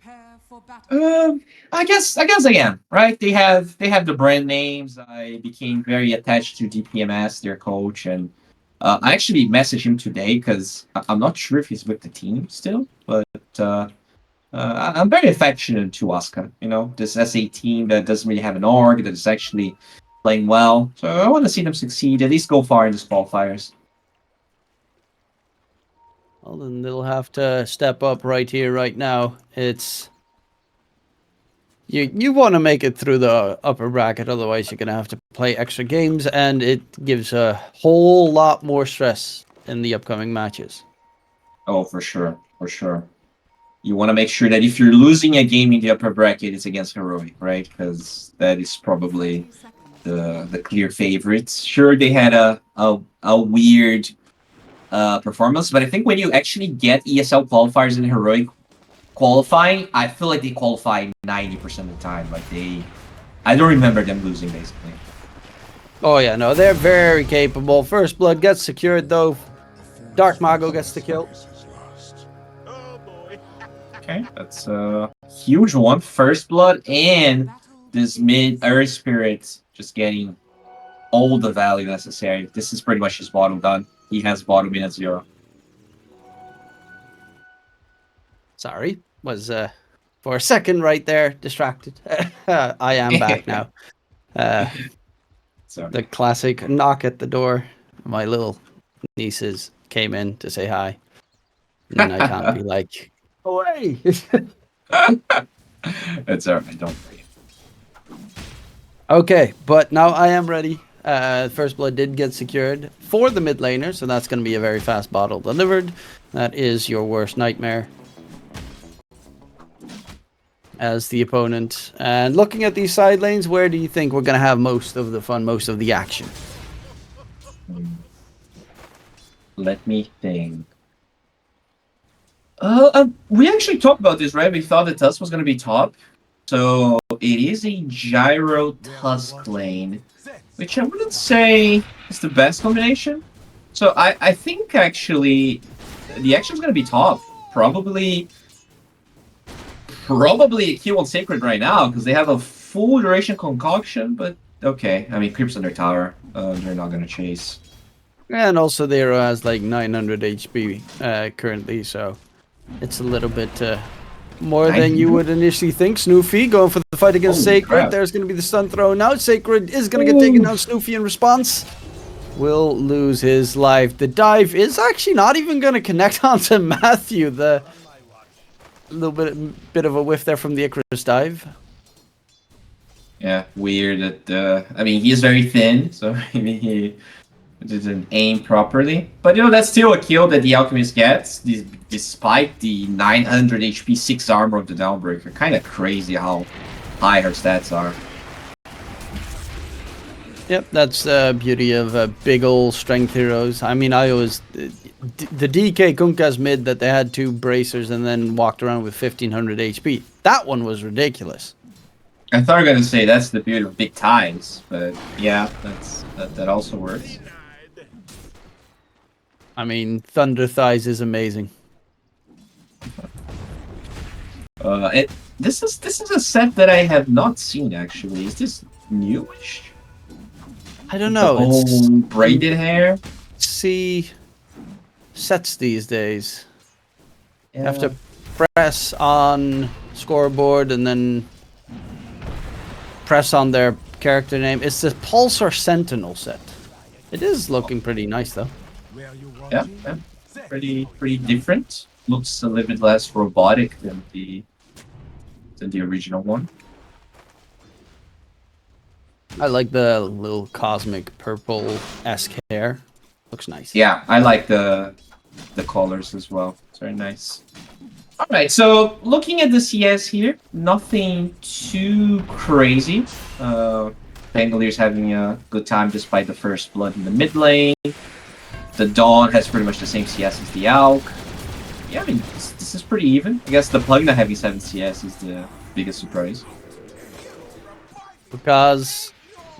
I am, right? They have the brand names. I became very attached to DPMS, their coach, and I actually messaged him today because I'm not sure if he's with the team still, but I'm very affectionate to Waska. This SA team that doesn't really have an org that is actually playing well. So I want to see them succeed, at least go far in this qualifiers. Well, then they'll have to step up right here, right now. It's you want to make it through the upper bracket, otherwise you're gonna have to play extra games, and it gives a whole lot more stress in the upcoming matches. Oh, for sure, for sure. You want to make sure that if you're losing a game in the upper bracket, it's against Heroic, right? Because that is probably the clear favorites. Sure, they had a weird performance, but I think when you actually get ESL qualifiers in Heroic qualifying, I feel like they qualify 90% of the time. I don't remember them losing, basically. Oh yeah, no, they're very capable. First blood gets secured though. Dark Mago gets the kill. Okay, that's a huge one. First blood and this mid Earth Spirit just getting all the value necessary. This is pretty much his bottom done. He has bottom in at 0. Sorry, was for a second right there distracted. I am back now. The classic knock at the door. My little nieces came in to say hi, and I can't be like, away. That's alright, don't worry. Okay, but now I am ready. First blood did get secured for the mid laner, so that's going to be a very fast bottle delivered. That is your worst nightmare as the opponent. And looking at these side lanes, where do you think we're going to have most of the fun, most of the action? Let me think. We actually talked about this, right? We thought the Tusk was going to be top. So it is a Gyro Tusk lane, which I wouldn't say is the best combination. So I think actually the action is going to be top. Probably a Q on Sacred right now because they have a full duration concoction, but okay. I mean, creeps on their tower. They're not going to chase. And also Zero has like 900 HP currently, so it's a little bit more than you would initially think. Snoofy going for the fight against Sacred. Crap. There's going to be the stun throw. Now Sacred is going to get taken down. Snoofy in response will lose his life. The dive is actually not even going to connect onto Matthew. The little bit of a whiff there from the Icarus dive. Yeah, weird that I mean, he is very thin, so maybe he didn't aim properly. But that's still a kill that the Alchemist gets, despite the 900 HP 6 armor of the Downbreaker. Kind of crazy how high her stats are. Yep, that's the beauty of big ol' strength heroes. I mean, I always... The DK Kunkas mid that they had 2 bracers and then walked around with 1500 HP. That one was ridiculous. I thought you were going to say that's the beauty of big ties, but yeah, that also works. I mean, Thunder Thighs is amazing. This is a set that I have not seen actually. Is this newish? I don't know. The whole braided hair. See sets these days. Yeah. You have to press on scoreboard and then press on their character name. It's the Pulsar Sentinel set. It is looking pretty nice though. Yeah. Pretty different. Looks a little bit less robotic than the original one. I like the little cosmic purple-esque hair. Looks nice. Yeah, I like the colors as well. It's very nice. Alright, so looking at the CS here, nothing too crazy. Bangaliere's having a good time despite the first blood in the mid lane. The Dawn has pretty much the same CS as the Alk. Yeah, I mean, this is pretty even. I guess the plug not having 7 CS is the biggest surprise. Because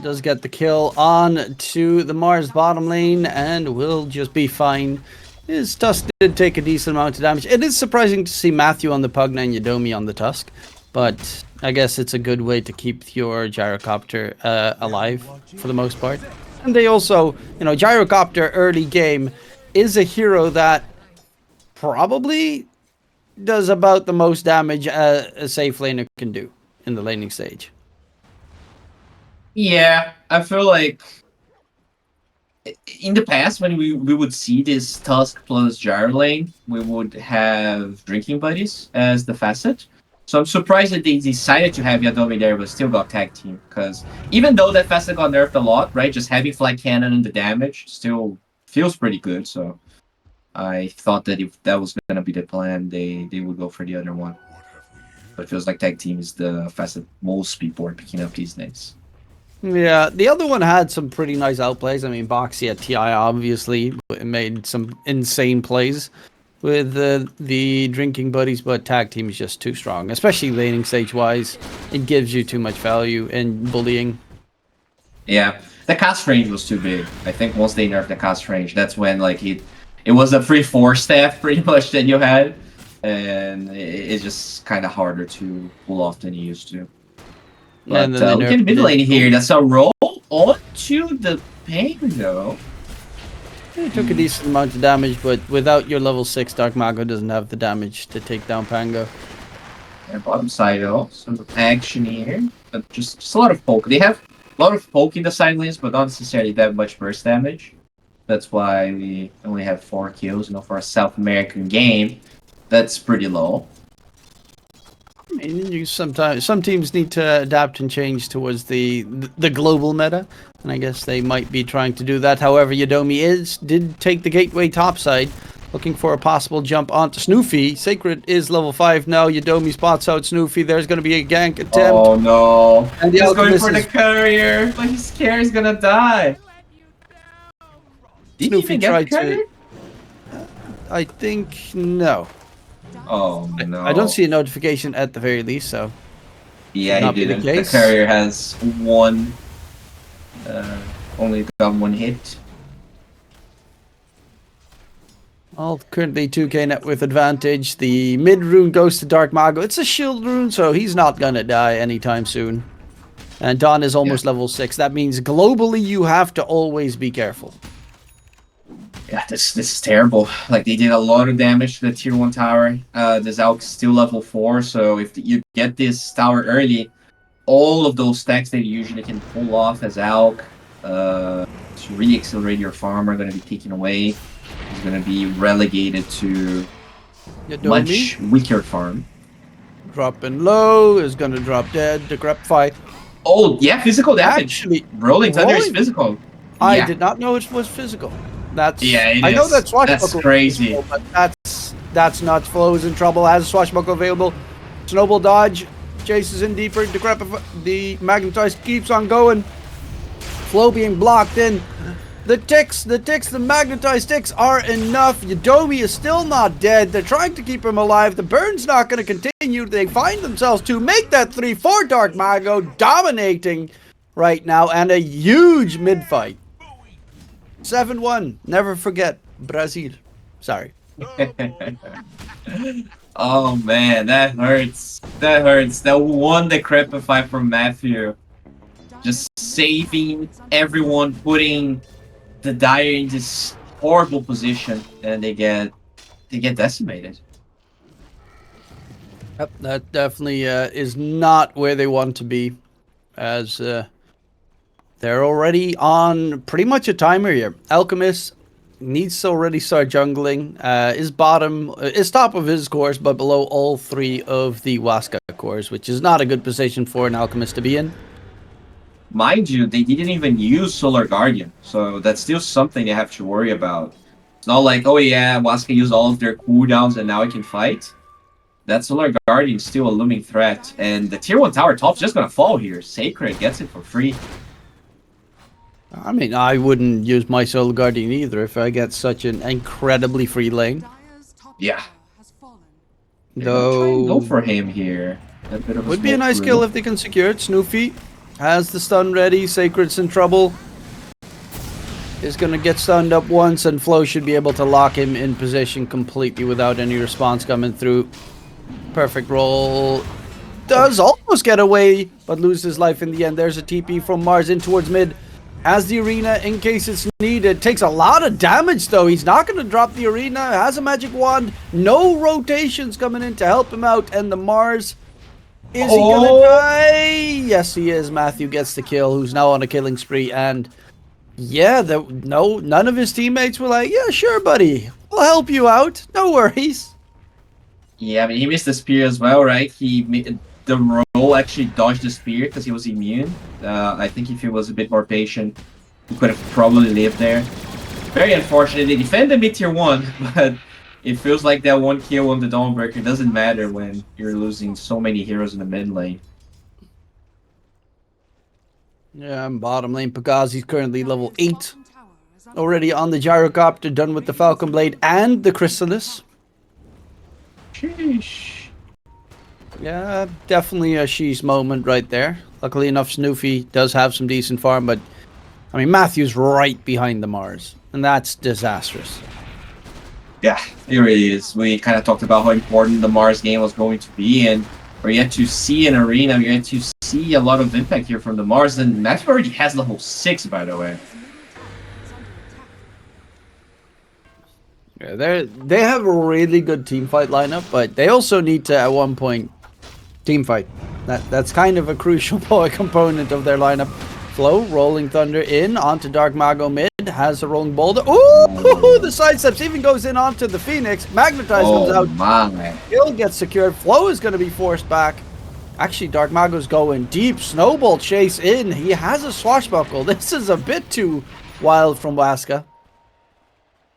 does get the kill on to the Mars bottom lane and will just be fine. His Tusk did take a decent amount of damage. It is surprising to see Matthew on the Pugna and Yodomi on the Tusk, but I guess it's a good way to keep your Gyrocopter alive for the most part. And they also, Gyrocopter early game is a hero that probably does about the most damage a safe laner can do in the laning stage. Yeah, I feel like in the past, when we would see this Tusk plus Gyro lane, we would have Drinking Buddies as the facet. So I'm surprised that they decided to have Yadomi there, but still got tag team. Because even though that facet got nerfed a lot, right, just having Flag Cannon and the damage still feels pretty good. So I thought that if that was going to be the plan, they would go for the other one. But it feels like tag team is the facet most people are picking up these days. Yeah, the other one had some pretty nice outplays. I mean, Boxy at TI obviously made some insane plays with the Drinking Buddies, but tag team is just too strong, especially laning stage wise. It gives you too much value in bullying. Yeah, the cast range was too big. I think once they nerfed the cast range, that's when like it was a free 4 staff pretty much that you had, and it's just kind of harder to pull off than you used to. But look at mid lane here. That's a roll onto the Pango. It took a decent amount of damage, but without your level 6, Dark Mago doesn't have the damage to take down Pango. Yeah, bottom side though, some action here. But just a lot of poke. They have a lot of poke in the side lanes, but not necessarily that much burst damage. That's why we only have 4 kills. For a South American game, that's pretty low. I mean, some teams need to adapt and change towards the global meta, and I guess they might be trying to do that. However, Yodomi did take the gateway topside, looking for a possible jump onto Snoofy. Sacred is level 5 now. Yodomi spots out Snoofy. There's going to be a gank attempt. Oh no! And he's going for the courier, but he's scared he's gonna die. Did Snoofy tried to. I think no. Oh no! I don't see a notification at the very least, so yeah, he didn't. The courier has one, only got 1 hit. All currently 2k net with advantage. The mid rune goes to Dark Mago. It's a shield rune, so he's not gonna die anytime soon. And Dawn is almost level 6. That means globally you have to always be careful. Yeah, this is terrible. Like, they did a lot of damage to the tier 1 tower. The Zauk's still level 4, so if you get this tower early, all of those stacks that you usually can pull off as Zauk to really accelerate your farm are going to be taken away. It's going to be relegated to much weaker farm. Dropping low, is going to drop dead. The grep fight. Oh, yeah, physical damage. Actually, Rolling Thunder is physical. I did not know it was physical. That's I know that Swashbuckle that's crazy. Physical, but that's nuts. Flo is in trouble. Has a Swashbuckle available. Snowball dodge. Jace is in deeper. The Magnetize keeps on going. Flo being blocked in. The Magnetized ticks are enough. Yodomi is still not dead. They're trying to keep him alive. The burn's not going to continue. They find themselves to make that 3-4 Dark Mago dominating right now, and a huge mid fight. 7-1. Never forget Brazil. Sorry. Oh man, that hurts. That hurts. That won the Crepify from Matthew. Just saving everyone, putting the Dire in this horrible position, and they get decimated. Yep, that definitely is not where they want to be, as they're already on pretty much a timer here. Alchemist needs to already start jungling. Is top of his course, but below all 3 of the Waska cores, which is not a good position for an Alchemist to be in. Mind you, they didn't even use Solar Guardian, so that's still something they have to worry about. It's not like, oh yeah, Waska used all of their cooldowns and now it can fight. That Solar Guardian is still a looming threat, and the tier 1 tower top's just gonna fall here. Sacred gets it for free. I mean, I wouldn't use my Solar Guardian either if I get such an incredibly free lane. Yeah. Though, go for him here. Would be a nice kill if they can secure it. Snoofy has the stun ready. Sacred's in trouble. is going to get stunned up once, and Flo should be able to lock him in position completely without any response coming through. Perfect roll. Does almost get away, but loses his life in the end. There's a TP from Mars in towards mid. As the arena, in case it's needed. Takes a lot of damage, though. He's not going to drop the arena. Has a magic wand. No rotations coming in to help him out. And the Mars... Is he gonna die? Yes, he is. Matthew gets the kill, who's now on a killing spree. And yeah, none of his teammates were like, yeah, sure, buddy. We'll help you out. No worries. Yeah, I mean, he missed the spear as well, right? The roll actually dodged the spear because he was immune. I think if he was a bit more patient, he could have probably lived there. Very unfortunate. They defend the mid tier 1, but it feels like that one kill on the Dawnbreaker doesn't matter when you're losing so many heroes in the mid lane. Yeah, and bottom lane, Pagazi's currently level 8. Already on the Gyrocopter, done with the Falcon Blade and the Chrysalis. Sheesh. Yeah, definitely a sheesh moment right there. Luckily enough, Snoofy does have some decent farm, but I mean, Matthew's right behind the Mars, and that's disastrous. Yeah, it really is. We kind of talked about how important the Mars game was going to be, and we're yet to see an arena, we're yet to see a lot of impact here from the Mars, and Matthew already has level 6, by the way. Yeah, they have a really good team fight lineup, but they also need to, at one point, team fight. That's kind of a crucial component of their lineup. Flo, Rolling Thunder in, onto Dark Mago mid, has a Rolling Boulder. Ooh, the sidesteps even goes in onto the Phoenix. Magnetize comes out. My. Kill gets secured. Flo is going to be forced back. Actually, Dark Mago's going deep. Snowball chase in. He has a swashbuckle. This is a bit too wild from Waska.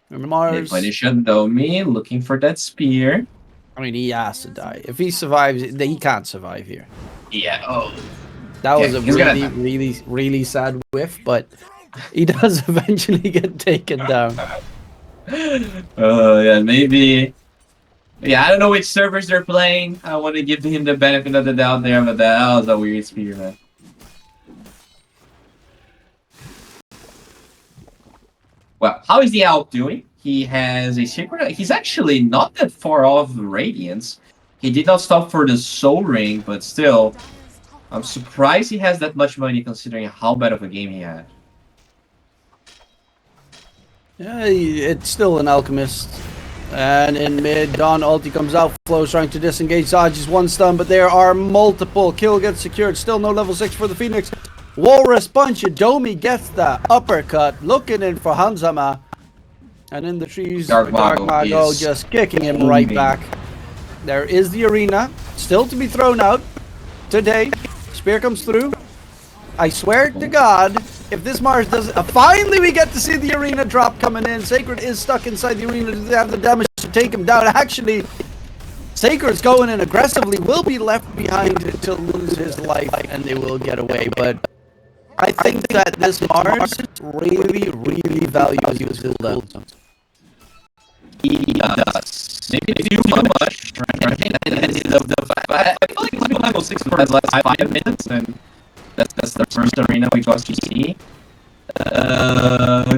Mars. They punish Adomi, looking for that spear. I mean, he has to die. If he survives, he can't survive here. Yeah, oh. That was a really really sad whiff, but he does eventually get taken down. Yeah, maybe. Yeah, I don't know which servers they're playing. I want to give him the benefit of the doubt there, but that was a weird spear, man. Well, how is the Alp doing? He has a secret. He's actually not that far off Radiance. He did not stop for the Soul Ring, but still, I'm surprised he has that much money considering how bad of a game he had. Yeah, it's still an Alchemist. And in mid, Dawn ulti comes out. Flo's trying to disengage. Dodges one stun, but there are multiple. Kill gets secured. Still no level 6 for the Phoenix. Walrus Punch. Adomi gets the uppercut. Looking in for Hanzama. And in the trees, Dark Mago just kicking him right back. There is the arena. Still to be thrown out today. Spear comes through. I swear to God, if this Mars does... finally, we get to see the arena drop coming in. Sacred is stuck inside the arena. Does have the damage to take him down? Actually, Sacred's going in aggressively. Will be left behind to lose his life, and they will get away. But I think that this Mars really, really values his build. He does. Maybe too much. Right? I feel like he's level 6 for the last 5 minutes, and that's the first arena we got to see.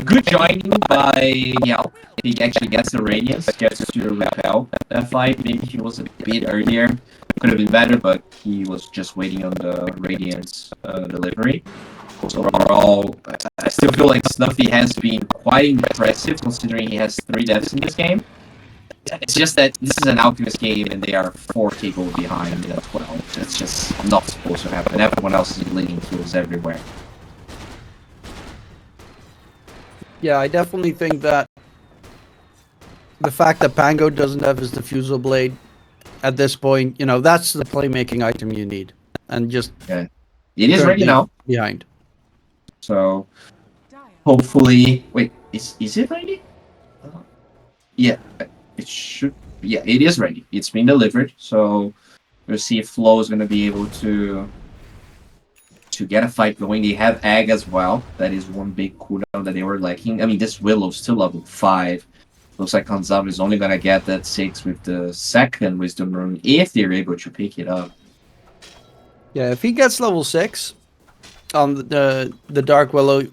Good joining by Yelp. He actually gets the Radiance, gets to repel that fight. Maybe he was a bit earlier. Could have been better, but he was just waiting on the Radiance delivery. So overall, I still feel like Snuffy has been quite impressive considering he has 3 deaths in this game. It's just that this is an Alchemist game and they are 4k gold behind as well. That's just not supposed to happen. Everyone else is leading kills everywhere. Yeah, I definitely think that the fact that Pango doesn't have his Diffusal Blade at this point, you know, that's the playmaking item you need. And just... Yeah. It is ready now. Behind. So, hopefully... Wait, is it ready? Yeah, it should... Yeah, it is ready. It's been delivered, so we'll see if Flo is going to be able to get a fight going. They have Ag as well. That is one big cooldown that they were lacking. I mean, this Willow's still level 5. Looks like Hanzama is only going to get that 6 with the second Wisdom Rune if they're able to pick it up. Yeah, if he gets level 6 on the Dark Willow,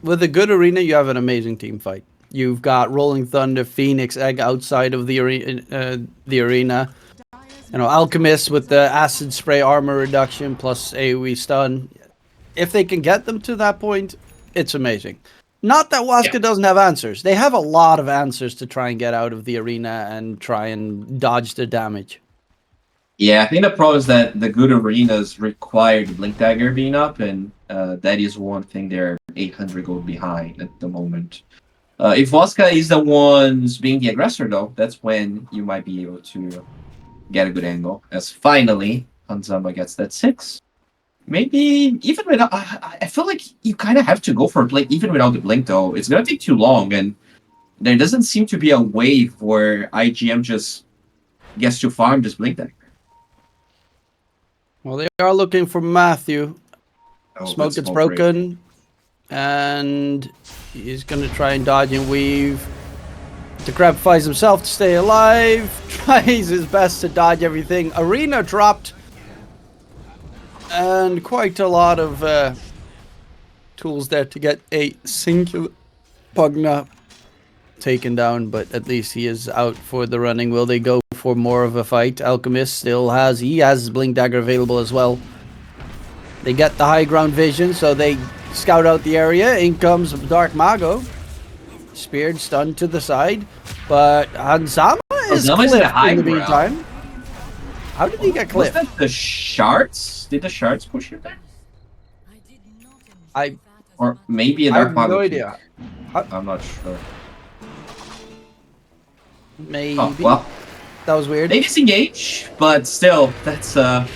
with a good arena, you have an amazing team fight. You've got Rolling Thunder, Phoenix, Egg outside of the arena. You know, Alchemist with the acid spray armor reduction plus AoE stun. If they can get them to that point, it's amazing. Not that Waska doesn't have answers. They have a lot of answers to try and get out of the arena and try and dodge the damage. Yeah, I think the problem is that the good arenas require the Blink Dagger being up, and that is one thing they're 800 gold behind at the moment. If Waska is the ones being the aggressor, though, that's when you might be able to get a good angle. As finally, Hanzama gets that 6. Maybe even without... I feel like you kind of have to go for a Blink, even without the Blink, though. It's going to take too long, and there doesn't seem to be a wave where IGM just gets to farm this Blink Dagger. Well, they are looking for Matthew. Oh, Smoke gets broken. And he's going to try and dodge and weave. The Crab fights himself to stay alive. Tries his best to dodge everything. Arena dropped. And quite a lot of tools there to get a singular Pugna taken down. But at least he is out for the running. Will they go for more of a fight? Alchemist still has... He has his Blink Dagger available as well. They get the high ground vision, so they scout out the area. In comes Dark Mago. Speared, stunned to the side. But Hanzama is clipped in the meantime. How did he get clipped? Was that the shards? Did the shards push him there? Or maybe a Dark Mago. I have no idea. I'm not sure. Maybe. Oh, well. That was weird. They disengage, but still, that's a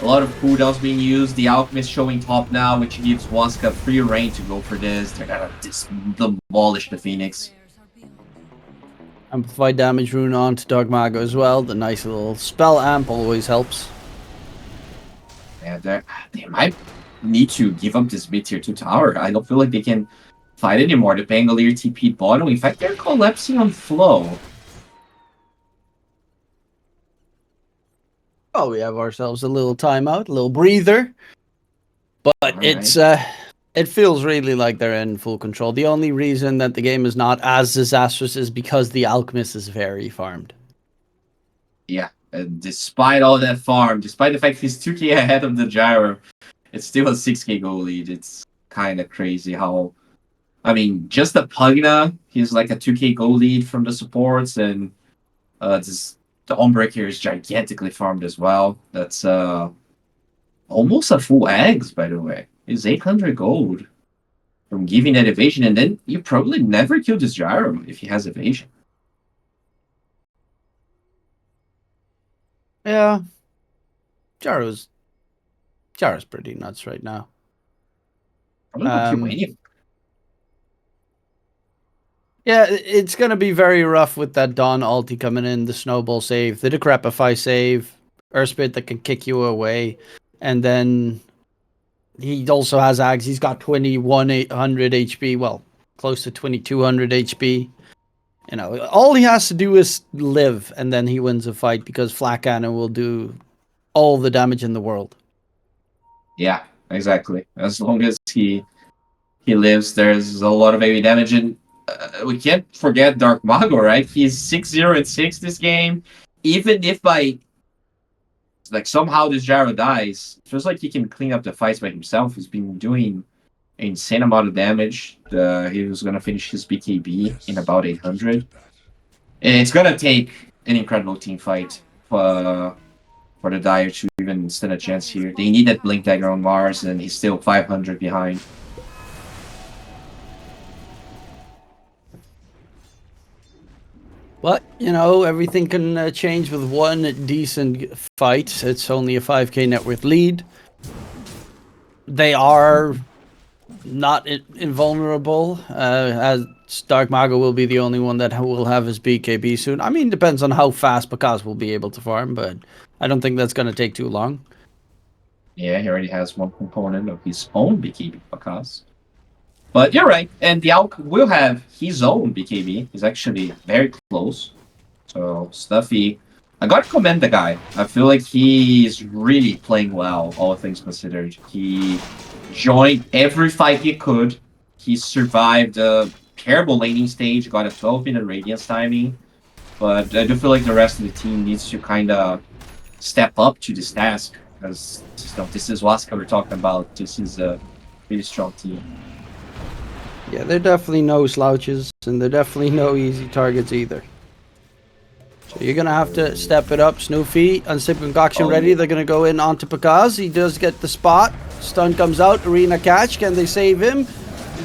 lot of cooldowns being used. The Alchemist showing top now, which gives Waska free reign to go for this. They're gonna demolish the Phoenix. Amplified damage rune on to Dark Mago as well. The nice little spell amp always helps. Yeah, they might need to give up this mid tier 2 tower. I don't feel like they can fight anymore. The Pangolier TP'd bottom. In fact, they're collapsing on flow. Oh, we have ourselves a little timeout, a little breather. But it's it feels really like they're in full control. The only reason that the game is not as disastrous is because the Alchemist is very farmed. Yeah, and despite all that farm, despite the fact he's 2k ahead of the Gyro, it's still a 6k goal lead. It's kind of crazy how... I mean, just the Pugna, he's like a 2k goal lead from the supports, and the Onebreaker is gigantically farmed as well. That's almost a full eggs, by the way. It's 800 gold from giving that evasion, and then you probably never kill this Gyro if he has evasion. Yeah. Gyro's pretty nuts right now. Probably not kill any. Yeah, it's going to be very rough with that Dawn ulti coming in, the Snowball save, the Decrepify save, Earthspit that can kick you away, and then he also has Ags. He's got 2100 HP, well, close to 2200 HP. You know, all he has to do is live, and then he wins a fight because Flak Cannon will do all the damage in the world. Yeah, exactly. As long as he lives, there's a lot of AoE damage, and we can't forget Dark Mago, right? He's 6-0 and 6 this game. Even if by somehow this Gyro dies, it feels like he can clean up the fights by himself. He's been doing an insane amount of damage. He was gonna finish his BKB in about 800. And it's gonna take an incredible team fight for the Dire to even stand a chance here. They need that Blink Dagger on Mars, and he's still 500 behind. But, you know, everything can change with one decent fight. It's only a 5k net worth lead. They are not invulnerable, as Dark Mago will be the only one that will have his BKB soon. I mean, depends on how fast Bakas will be able to farm, but I don't think that's going to take too long. Yeah, he already has one component of his own BKB, Bakas. But you're right, and the Alk will have his own BKB. He's actually very close. So, Stuffy, I gotta commend the guy. I feel like he's really playing well, all things considered. He joined every fight he could. he survived a terrible laning stage, got a 12-minute radiance timing. But I do feel like the rest of the team needs to kind of step up to this task. Because this is Waska we're talking about. This is a really strong team. Yeah, they're definitely no slouches, and they're definitely no easy targets either. So you're going to have to step it up. Snoofy, Unsip Concoction ready. They're going to go in onto Pakaz. He does get the spot. Stun comes out. Arena catch. Can they save him?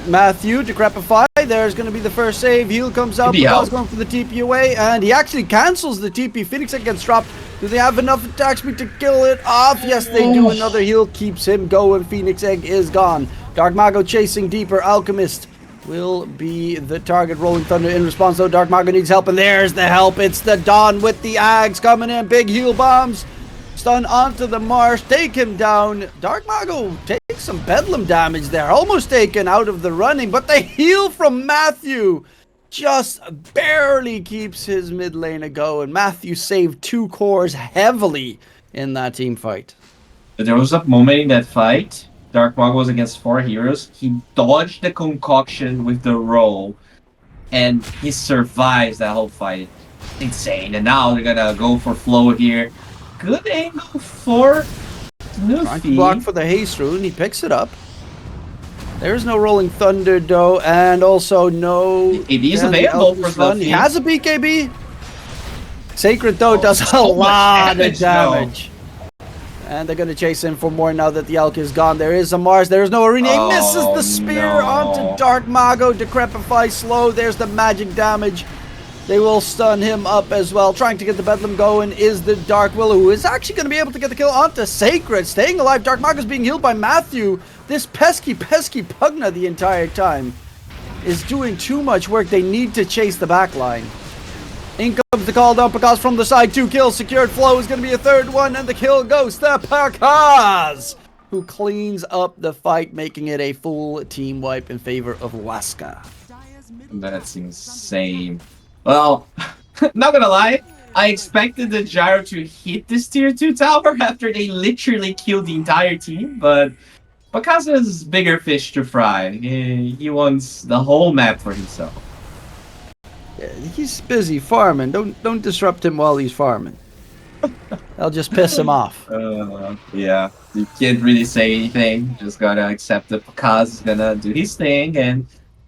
Matthew, Decrepify. There's going to be the first save. Heal comes out. Pakaz going for the TP away, and he actually cancels the TP. Phoenix gets dropped. Do they have enough attack speed to kill it off? Yes, they do. Another heal keeps him going. Phoenix Egg is gone. Dark Mago chasing deeper. Alchemist will be the target. Rolling Thunder in response, though. Dark Mago needs help, and there's the help. It's the Dawn with the Ags coming in. Big heal bombs. Stun onto the Marsh. Take him down. Dark Mago takes some Bedlam damage there. Almost taken out of the running, but the heal from Matthew just barely keeps his mid lane a go, and Matthew saved 2 cores heavily in that team fight. There was a moment in that fight, Dark Mago was against 4 heroes, he dodged the concoction with the roll, and he survives that whole fight. Insane. And now they're gonna go for flow here. Good angle for Trying to block for the haste rune, he picks it up. There's no Rolling Thunder, though, and also no... It is available for Snuffy. He has a BKB. Sacred, though, does a lot of damage. And they're going to chase him for more now that the Elk is gone. There is a Mars. There is no Arena. He misses the spear onto Dark Mago. Decrepify slow. There's the magic damage. They will stun him up as well. Trying to get the Bedlam going is the Dark Willow, who is actually going to be able to get the kill onto Sacred. Staying alive. Dark Mago's being healed by Matthew. This pesky Pugna the entire time is doing too much work. They need to chase the back line. In comes the call down. Pakaz from the side. 2 kills secured. Flow is going to be a 3rd one, and the kill goes to Pakaz, who cleans up the fight, making it a full team wipe in favor of Waska. That's insane. Well, not gonna lie, I expected the Gyro to hit this tier 2 tower after they literally killed the entire team, but Pakaz has bigger fish to fry. He wants the whole map for himself. Yeah, he's busy farming. Don't disrupt him while he's farming. That'll just piss him off. Yeah, you can't really say anything. Just gotta accept that Pakaz is gonna do his thing, and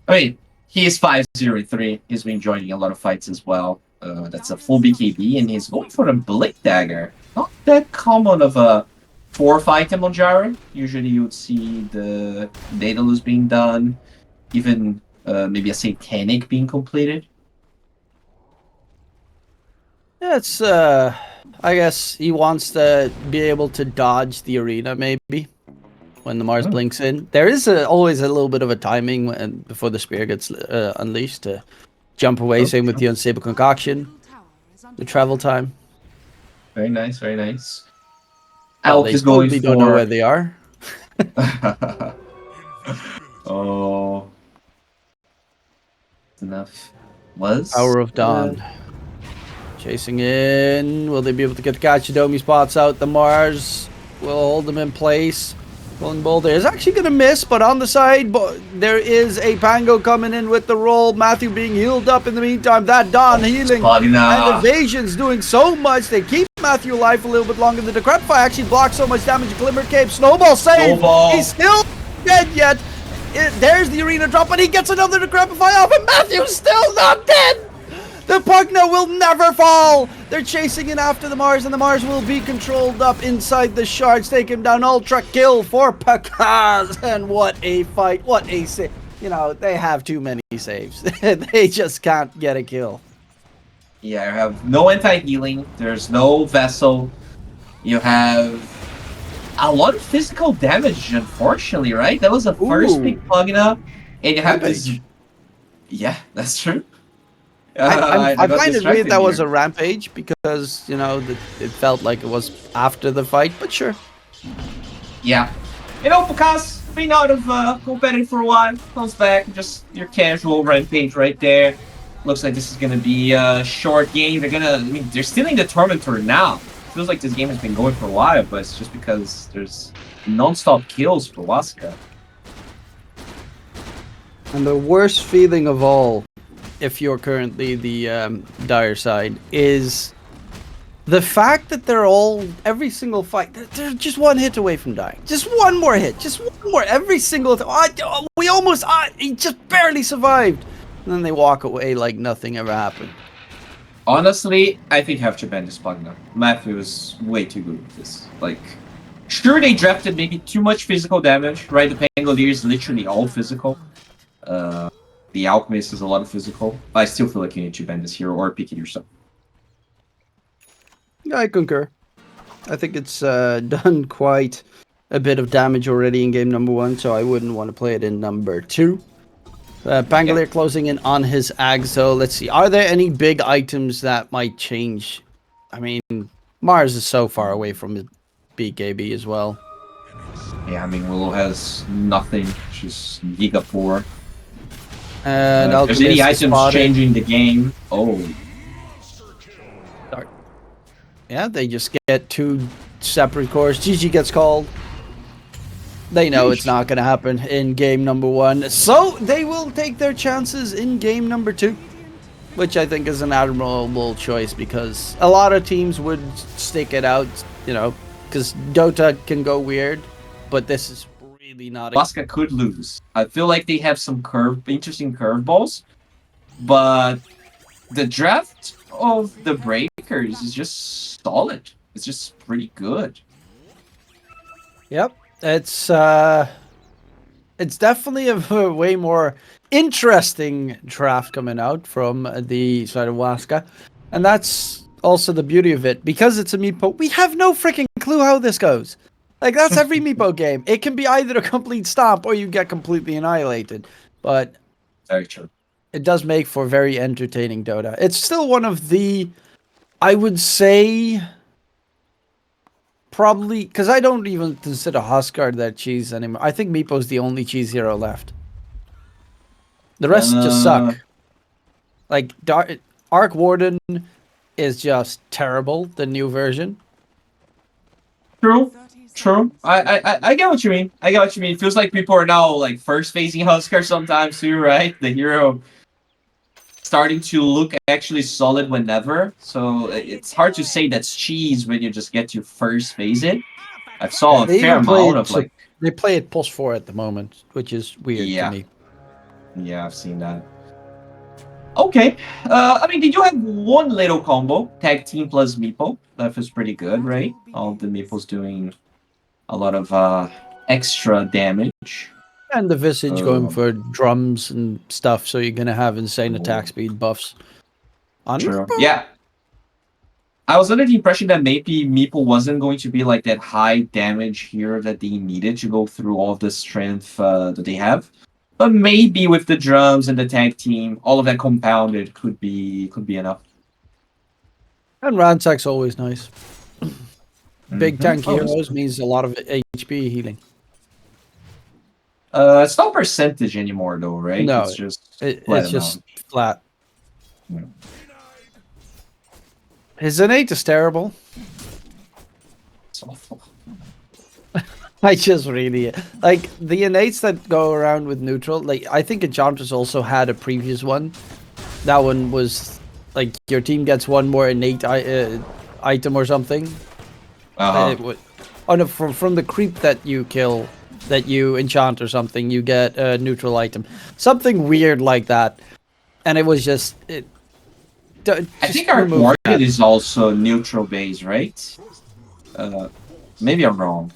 I mean, he is 5-0-3. He's been joining a lot of fights as well. That's a full BKB, and he's going for a Blade Dagger. Not that common of a 4th item on Gyro. Usually you would see the Daedalus being done, even maybe a Satanic being completed. Yeah, it's, I guess he wants to be able to dodge the arena, maybe, when the Mars blinks in. There is always a little bit of a timing before the spear gets unleashed to jump away. Same with the Unstable Concoction. The travel time. Very nice, very nice. Elk is going for... don't know where they are. Oh. Enough. Was? Hour of Dawn. Chasing in. Will they be able to get the Kachidomi spots out? The Mars will hold them in place. Rolling Boulder is actually going to miss, but on the side, there is a Pango coming in with the roll. Matthew being healed up in the meantime. That Dawn healing and Evasion's doing so much. They keep Matthew alive a little bit longer. The Decrepify actually blocks so much damage. Glimmer Cape, Snowball save. He's still dead yet. There's the arena drop, and he gets another Decrepify off, and Matthew's still not dead. The Pugna will never fall! They're chasing in after the Mars, and the Mars will be controlled up inside the shards. Take him down. Ultra kill for Pakaz. And what a fight. What a save. You know, they have too many saves. They just can't get a kill. Yeah, you have no anti-healing. There's no Vessel. You have a lot of physical damage, unfortunately, right? That was the first big Pugna. And you have this... Yeah, that's true. I find it weird that was a rampage because, you know, it felt like it was after the fight, but sure. Yeah. You know, Pakaz been out of competitive for a while, comes back, just your casual rampage right there. Looks like this is going to be a short game. They're stealing the Tormentor now. Feels like this game has been going for a while, but it's just because there's non-stop kills for Waska. And the worst feeling of all, if you're currently the dire side, is the fact that they're all, every single fight, they're just one hit away from dying. Just one more hit. Just one more. Every single he just barely survived. And then they walk away like nothing ever happened. Honestly, I think have to ban this bug now. Matthew is way too good with this. Like, sure they drafted maybe too much physical damage, right? The Pangolier is literally all physical. The Alchemist is a lot of physical. I still feel like you need to ban this hero or pick it yourself. Yeah, I concur. I think it's done quite a bit of damage already in game number 1, so I wouldn't want to play it in number 2. Pangolier closing in on his Ag, so let's see. Are there any big items that might change? I mean, Mars is so far away from his BKB as well. Yeah, I mean, Willow has nothing. She's Giga poor. And if there's any items changing the game, yeah, they just get 2 separate cores. GG gets called. They know it's not going to happen in game number 1. So they will take their chances in game number 2. Which I think is an admirable choice because a lot of teams would stick it out, you know, because Dota can go weird. But this is really not... Waska could lose. I feel like they have some interesting curveballs. But the draft of the Breakers is just solid. It's just pretty good. Yep. It's definitely a way more interesting draft coming out from the side of Waska. And that's also the beauty of it. Because it's a Meepo, we have no freaking clue how this goes. Like, that's every Meepo game. It can be either a complete stomp or you get completely annihilated. But very true. It does make for very entertaining Dota. It's still one of the, I would say... Probably, because I don't even consider Huskard that cheese anymore. I think Meepo's the only cheese hero left. The rest just suck. Like, Arc Warden is just terrible, the new version. True. I get what you mean. It feels like people are now, like, first facing Huskar sometimes too, right? The hero starting to look actually solid whenever, so it's hard to say that's cheese when you just get to first phase it. I've saw a fair amount of like... They play it plus 4 at the moment, which is weird to me. Yeah, I've seen that. Okay. I mean, they do have one little combo, tag team plus Meepo. That feels pretty good, right? All the Meepos doing a lot of extra damage. And the Visage going for drums and stuff, so you're going to have insane attack speed buffs. True. Yeah. I was under the impression that maybe Meepo wasn't going to be like that high damage here that they needed to go through all of the strength that they have. But maybe with the drums and the tag team, all of that compounded could be enough. And Ransack's always nice. Big tank heroes means a lot of HP healing. It's not percentage anymore, though, right? No, it's just flat. Yeah. His innate is terrible. It's awful. I just really like the innates that go around with neutral. Like, I think Enchantress also had a previous one. That one was like your team gets one more innate item or something. Oh no, from the creep that you kill. That you enchant or something, you get a neutral item. Something weird like that. And it was just... I think our market is also neutral base, right? Maybe I'm wrong.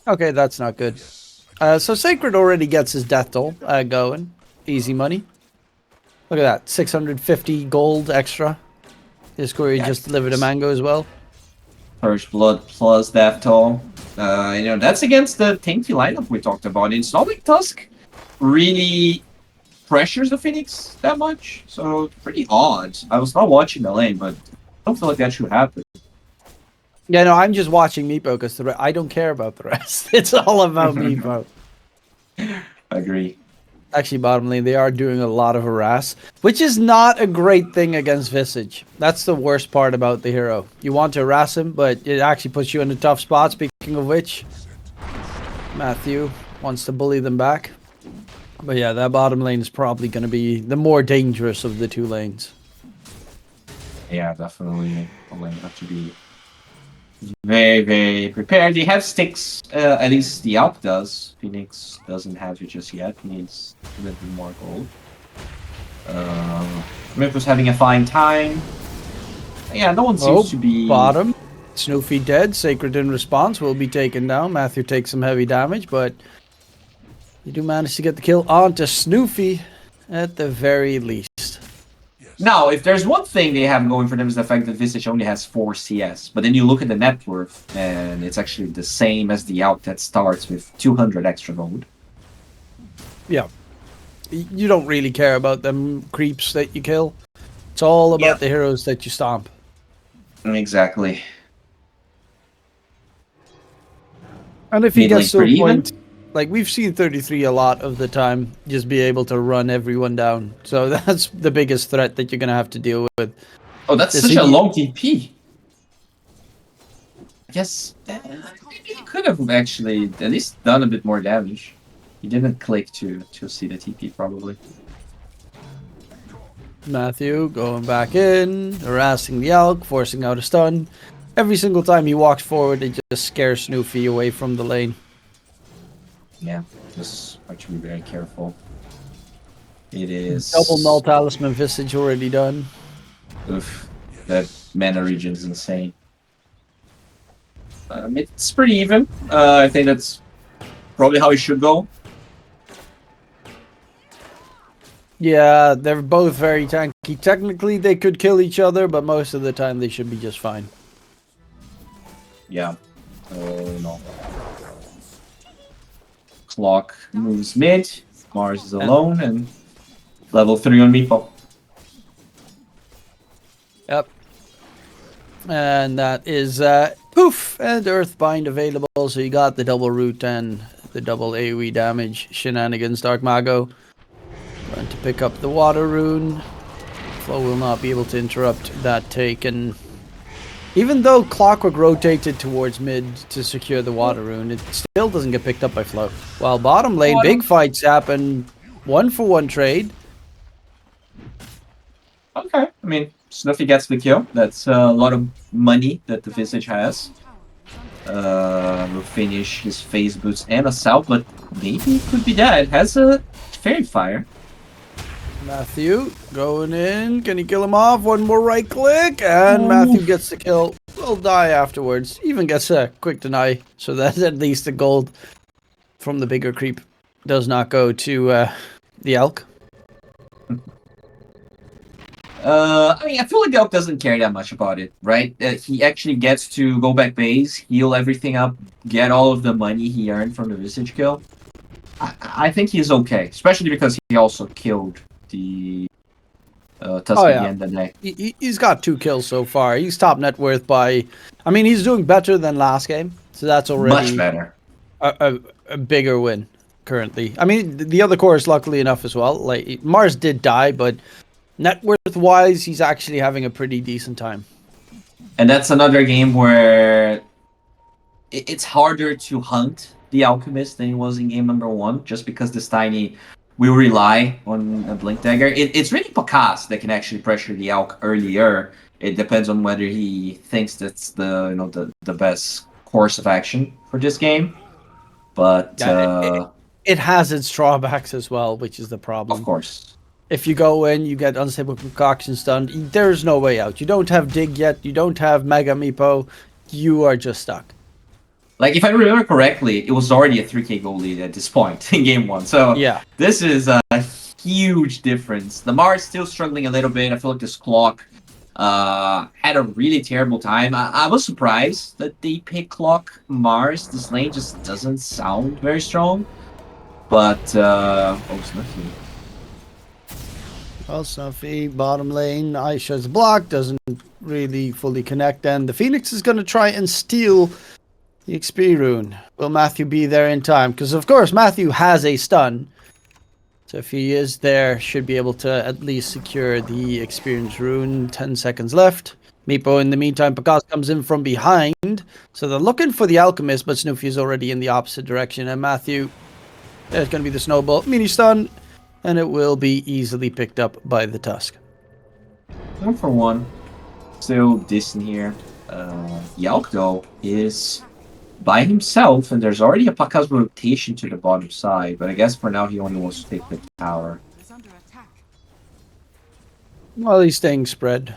Okay, that's not good. So Sacred already gets his death toll going. Easy money. Look at that, 650 gold extra. His Corey just delivered a mango as well. First blood plus death toll. That's against the tanky lineup we talked about. It's not like Tusk really pressures the Phoenix that much, so pretty odd. I was not watching the lane, but I don't feel like that should happen. Yeah, no, I'm just watching Meepo because I don't care about the rest. It's all about Meepo. Agree. Actually, bottom lane, they are doing a lot of harass, which is not a great thing against Visage. That's the worst part about the hero. You want to harass him, but it actually puts you in a tough spot. Speaking of which, Matthew wants to bully them back. But yeah, that bottom lane is probably going to be the more dangerous of the two lanes. Yeah, definitely. The lane have to be very, very prepared. They have sticks, at least the Alp does. Phoenix doesn't have it just yet. Needs a little bit more gold. Myth was having a fine time. Yeah, no one seems to be... Bottom. Snoofy dead. Sacred in response will be taken down. Matthew takes some heavy damage, but you do manage to get the kill onto Snoofy at the very least. Now, if there's one thing they have going for them is the fact that Visage only has 4 CS. But then you look at the net worth, and it's actually the same as the Alp that starts with 200 extra gold. Yeah. You don't really care about them creeps that you kill. It's all about the heroes that you stomp. Exactly. And if he gets to a point, like we've seen 33 a lot of the time, just be able to run everyone down. So that's the biggest threat that you're going to have to deal with. Oh, that's such a long TP. I guess he could have actually at least done a bit more damage. He didn't click to see the TP probably. Matthew going back in, harassing the Elk, forcing out a stun. Every single time he walks forward, it just scares Snoofy away from the lane. Yeah, just have to be very careful. It is... Double null talisman visage already done. Oof, that mana region is insane. It's pretty even. I think that's probably how it should go. Yeah, they're both very tanky. Technically, they could kill each other, but most of the time they should be just fine. Yeah. No. Clock moves mid. Mars is alone, and level 3 on Meepo. Yep. And that is poof and Earthbind available. So you got the double root and the double AoE damage shenanigans. Dark Mago going to pick up the water rune. Flo will not be able to interrupt that take, and even though Clockwork rotated towards mid to secure the water rune, it still doesn't get picked up by Flo. While bottom lane, big fights happen. 1-for-1 trade. Okay, I mean, Snuffy gets the kill. That's a lot of money that the Visage has. Will finish his phase boots and assault, but maybe it could be dead. Has a fairy fire. Matthew going in. Can he kill him off? One more right click, and Matthew gets the kill. Will die afterwards. Even gets a quick deny, so that's at least the gold from the bigger creep does not go to the Elk. I mean, I feel like the Elk doesn't care that much about it, right? He actually gets to go back base, heal everything up, get all of the money he earned from the Visage kill. I think he's okay, especially because he also killed the Tuskegee and the neck. He's got 2 kills so far. He's top net worth by... I mean, he's doing better than last game, so that's already... Much better. A bigger win, currently. I mean, the other core is luckily enough as well. Like, Mars did die, but net worth-wise, he's actually having a pretty decent time. And that's another game where it's harder to hunt the Alchemist than it was in game number 1, just because this Tiny will rely on a Blink Dagger. It's really Pakas that can actually pressure the Alch earlier. It depends on whether he thinks that's the best course of action for this game. But it has its drawbacks as well, which is the problem. Of course. If you go in, you get Unstable Concoction stunned. There's no way out. You don't have Dig yet. You don't have Mega Meepo. You are just stuck. Like, if I remember correctly, it was already a 3k goal lead at this point in game 1. So yeah, this is a huge difference. The Mars still struggling a little bit. I feel like this Clock had a really terrible time. I was surprised that they picked Clock Mars. This lane just doesn't sound very strong. But, oh, Snuffy. Well, Snuffy, bottom lane, Aisha's block, doesn't really fully connect, and the Phoenix is going to try and steal the XP rune. Will Matthew be there in time? Because, of course, Matthew has a stun. So if he is there, should be able to at least secure the experience rune. 10 seconds left. Meepo, in the meantime, Pakas comes in from behind. So they're looking for the Alchemist, but Snoofy is already in the opposite direction. And Matthew There's going to be the snowball mini stun, and it will be easily picked up by the Tusk. 1-for-1. Still decent here. Yelk, though, is by himself, and there's already a Paka's rotation to the bottom side, but I guess for now he only wants to take the tower. Well, he's staying spread.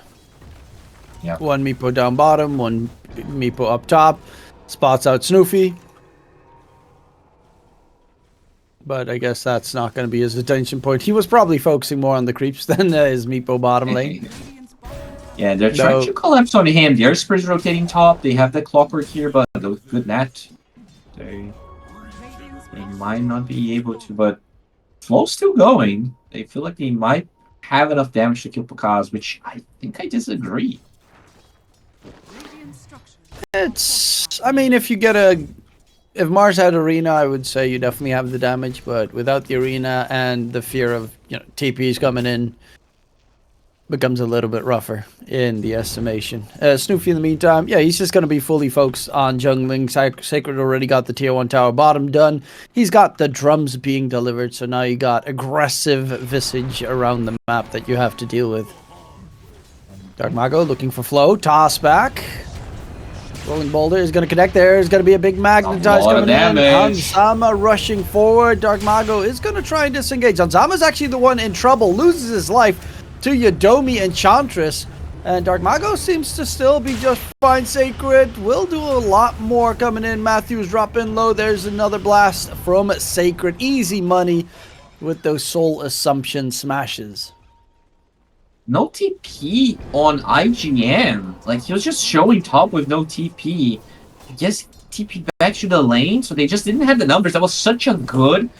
Yeah. One Meepo down bottom, one Meepo up top. Spots out Snoofy. But I guess that's not going to be his attention point. He was probably focusing more on the creeps than his Meepo bottom lane. Yeah, they're trying to collapse on him. The Airspur's rotating top. They have the clockwork here, but the good net. They might not be able to, but Flow's still going. They feel like they might have enough damage to kill Pakaz, which I think I disagree. I mean, if you get if Mars had Arena, I would say you definitely have the damage, but without the Arena and the fear of, TPs coming in, becomes a little bit rougher in the estimation. Snoofy in the meantime, yeah, he's just going to be fully focused on jungling. Sacred already got the tier 1 tower bottom done. He's got the drums being delivered, so now you got aggressive Visage around the map that you have to deal with. Dark Mago looking for Flow, toss back. Rolling Boulder is going to connect there. There's going to be a big Magnetize coming in. Hanzama rushing forward. Dark Mago is going to try and disengage. Hanzama's actually the one in trouble. Loses his life to Yodomi Enchantress. And Dark Mago seems to still be just fine. Sacred will do a lot more coming in. Matthews dropping low. There's another blast from Sacred. Easy money with those Soul Assumption smashes. No TP on IGN. Like, he was just showing top with no TP. I guess TP back to the lane, so they just didn't have the numbers. That was such a good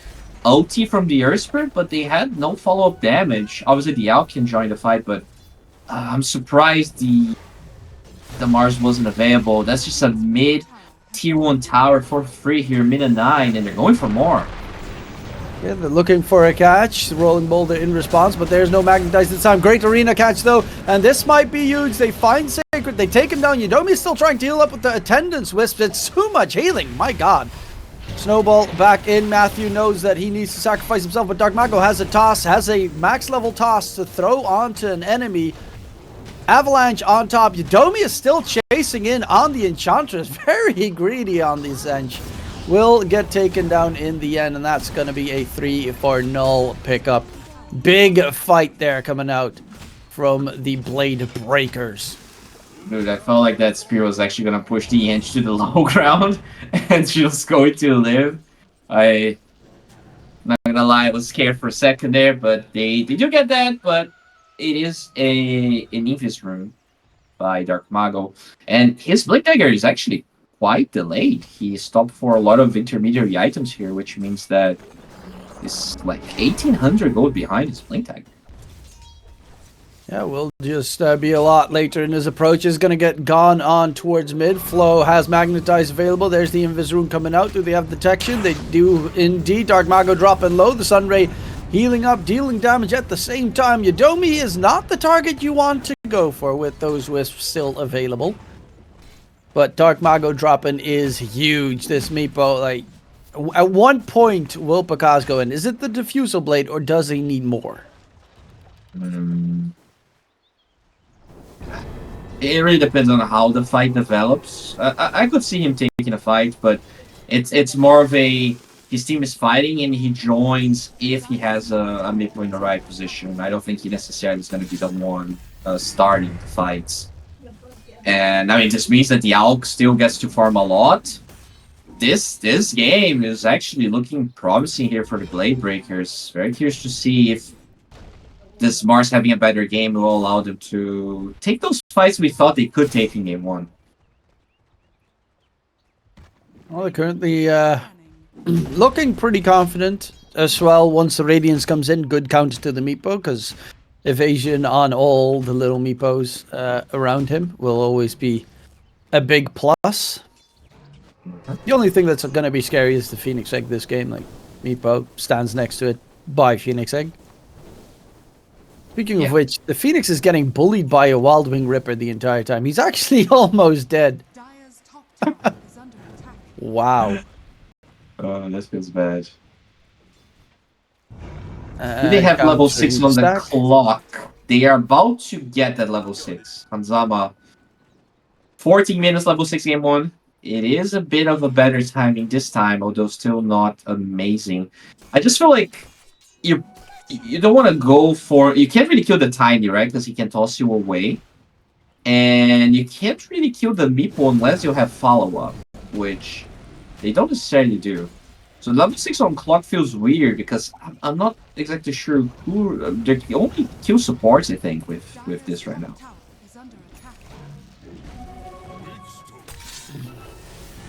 ulti from the Earthspurt, but they had no follow-up damage. Obviously, the Alkin joined the fight, but I'm surprised the Mars wasn't available. That's just a mid tier 1 tower for free here, mid a 9, and they're going for more. Yeah, they're looking for a catch. Rolling Boulder in response, but there's no Magnetize this time. Great Arena catch, though, and this might be huge. They find Sacred. They take him down. Yodomi's still trying to heal up with the Attendance Wisp. It's too much healing. My God. Snowball back in. Matthew knows that he needs to sacrifice himself, but Dark Mago has a toss, has a max level toss to throw onto an enemy. Avalanche on top. Yodomi is still chasing in on the Enchantress. Very greedy on the Zench. Will get taken down in the end, and that's going to be a 3-for-0 pickup. Big fight there coming out from the Blade Breakers. Dude, I felt like that spear was actually going to push the Ench to the low ground, and she was going to live. I'm not going to lie, I was scared for a second there, but they do get that, but it is an Ephis rune by Dark Mago, and his Blink Dagger is actually quite delayed. He stopped for a lot of intermediary items here, which means that it's like 1800 gold behind his Blink Dagger. Yeah, will just be a lot later in his approach. Is going to get gone on towards mid. Flow has Magnetize available. There's the Invis rune coming out. Do they have detection? They do indeed. Dark Mago dropping low. The Sunray healing up, dealing damage at the same time. Yodomi is not the target you want to go for with those wisps still available. But Dark Mago dropping is huge. This Meepo, like, at one point will Pakaz go in? Is it the Diffusal Blade, or does he need more? It really depends on how the fight develops. I could see him taking a fight, but it's more of a his team is fighting and he joins if he has a Meepo in the right position. I don't think he necessarily is going to be the one starting the fights. And I mean, this means that the Alk still gets to farm a lot. This game is actually looking promising here for the Blade Breakers. Very curious to see if this Mars having a better game will allow them to take those fights we thought they could take in game 1. Well, they're currently looking pretty confident as well. Once the Radiance comes in, good counter to the Meepo, because evasion on all the little Meepos around him will always be a big plus. The only thing that's going to be scary is the Phoenix Egg this game. Like, Meepo stands next to it by Phoenix Egg. Speaking of which, the Phoenix is getting bullied by a Wild Wing Ripper the entire time. He's actually almost dead. Wow. Oh, this feels bad. They have level 6 on the stack. clock. They are about to get that level 6. Hanzama, 14 minutes, level 6 game 1. It is a bit of a better timing this time, although still not amazing. I just feel like you don't want to go for... You can't really kill the Tiny, right? Because he can toss you away. And you can't really kill the Meeple unless you have follow-up, which they don't necessarily do. So level 6 on clock feels weird because I'm not exactly sure who... They're only kill supports, I think, with this right now.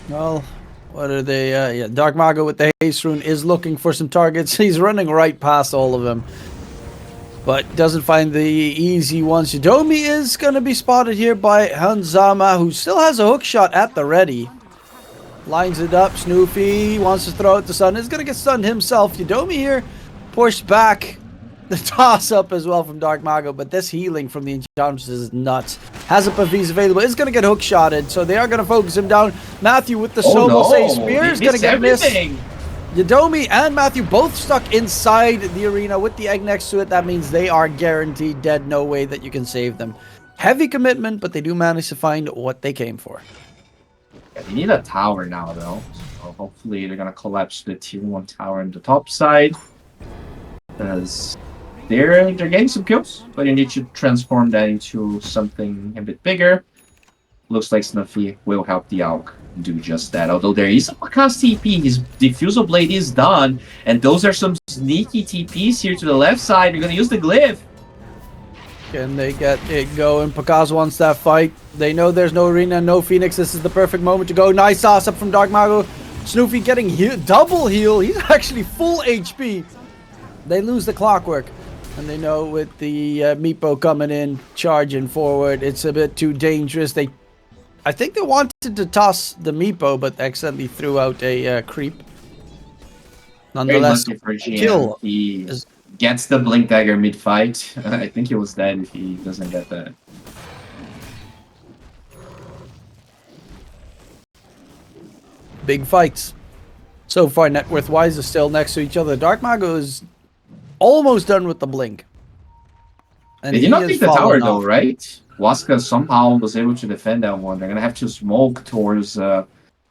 Well, what are they? Yeah, Dark Mago with the haste rune is looking for some targets. He's running right past all of them, but doesn't find the easy ones. Yudomi is going to be spotted here by Hanzama, who still has a hook shot at the ready. Lines it up. Snoofy wants to throw out the stun. Is going to get stunned himself. Yudomi here pushed back. The toss up as well from Dark Mago, but this healing from the Enchantress is nuts. Has a Pavis available, is going to get hook shotted, so they are going to focus him down. Matthew with the solo save spear is going to get missed. Yudomi and Matthew both stuck inside the arena with the egg next to it. That means they are guaranteed dead. No way that you can save them. Heavy commitment, but they do manage to find what they came for. Yeah, they need a tower now, though. So hopefully they're going to collapse the tier 1 tower on the top side. Because they're getting some kills, but you need to transform that into something a bit bigger. Looks like Snuffy will help the Auk do just that. Although there is a Wakas TP, his Diffusal Blade is done, and those are some sneaky TPs here to the left side. You're going to use the Glyph. Can they get it going? Pakaz wants that fight. They know there's no arena, no Phoenix. This is the perfect moment to go. Nice toss up from Dark Mago. Snoofy getting double heal. He's actually full HP. They lose the clockwork. And they know with the Meepo coming in, charging forward, it's a bit too dangerous. I think they wanted to toss the Meepo, but accidentally threw out a creep. Nonetheless, kill. He gets the Blink Dagger mid-fight. I think he was dead if he doesn't get that. Big fights. So far, net worth-wise is still next to each other. Dark Mago is almost done with the blink. And they did not take the tower though, right? Waska somehow was able to defend that one. They're gonna have to smoke towards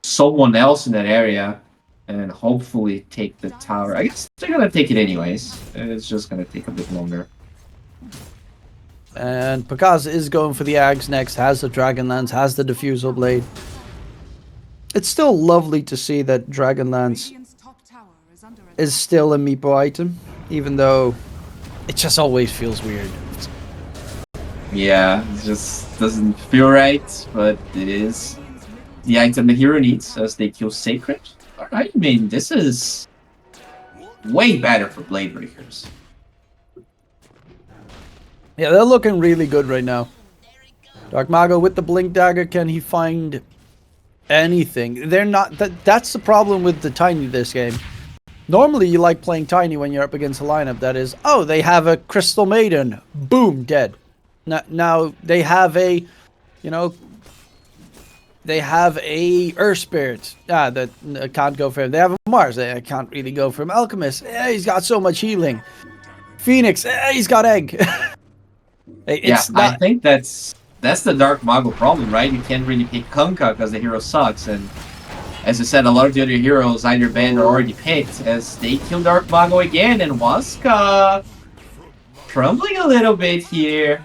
someone else in that area and hopefully take the tower. I guess they're gonna take it anyways. It's just gonna take a bit longer. And Pakaz is going for the Ags next, has the Dragonlance, has the Diffusal Blade. It's still lovely to see that Dragonlance is still a Meepo item, even though it just always feels weird. Yeah, it just doesn't feel right, but it is the item the hero needs as they kill Sacred. Alright, I mean, this is way better for Blade Breakers. Yeah, they're looking really good right now. Dark Mago with the Blink Dagger, can he find anything? They're not... That's the problem with the Tiny this game. Normally, you like playing Tiny when you're up against a lineup that is, oh, they have a Crystal Maiden. Boom, dead. Now they have a, you know, they have a Earth Spirit. That can't go for him. They have a Mars. They can't really go for him. Alchemist. He's got so much healing. Phoenix. He's got Egg. I think that's the Dark Mago problem, right? You can't really pick Kunkka because the hero sucks, and as I said, a lot of the other heroes either banned or already picked as they kill Dark Mago again, and Waska crumbling a little bit here.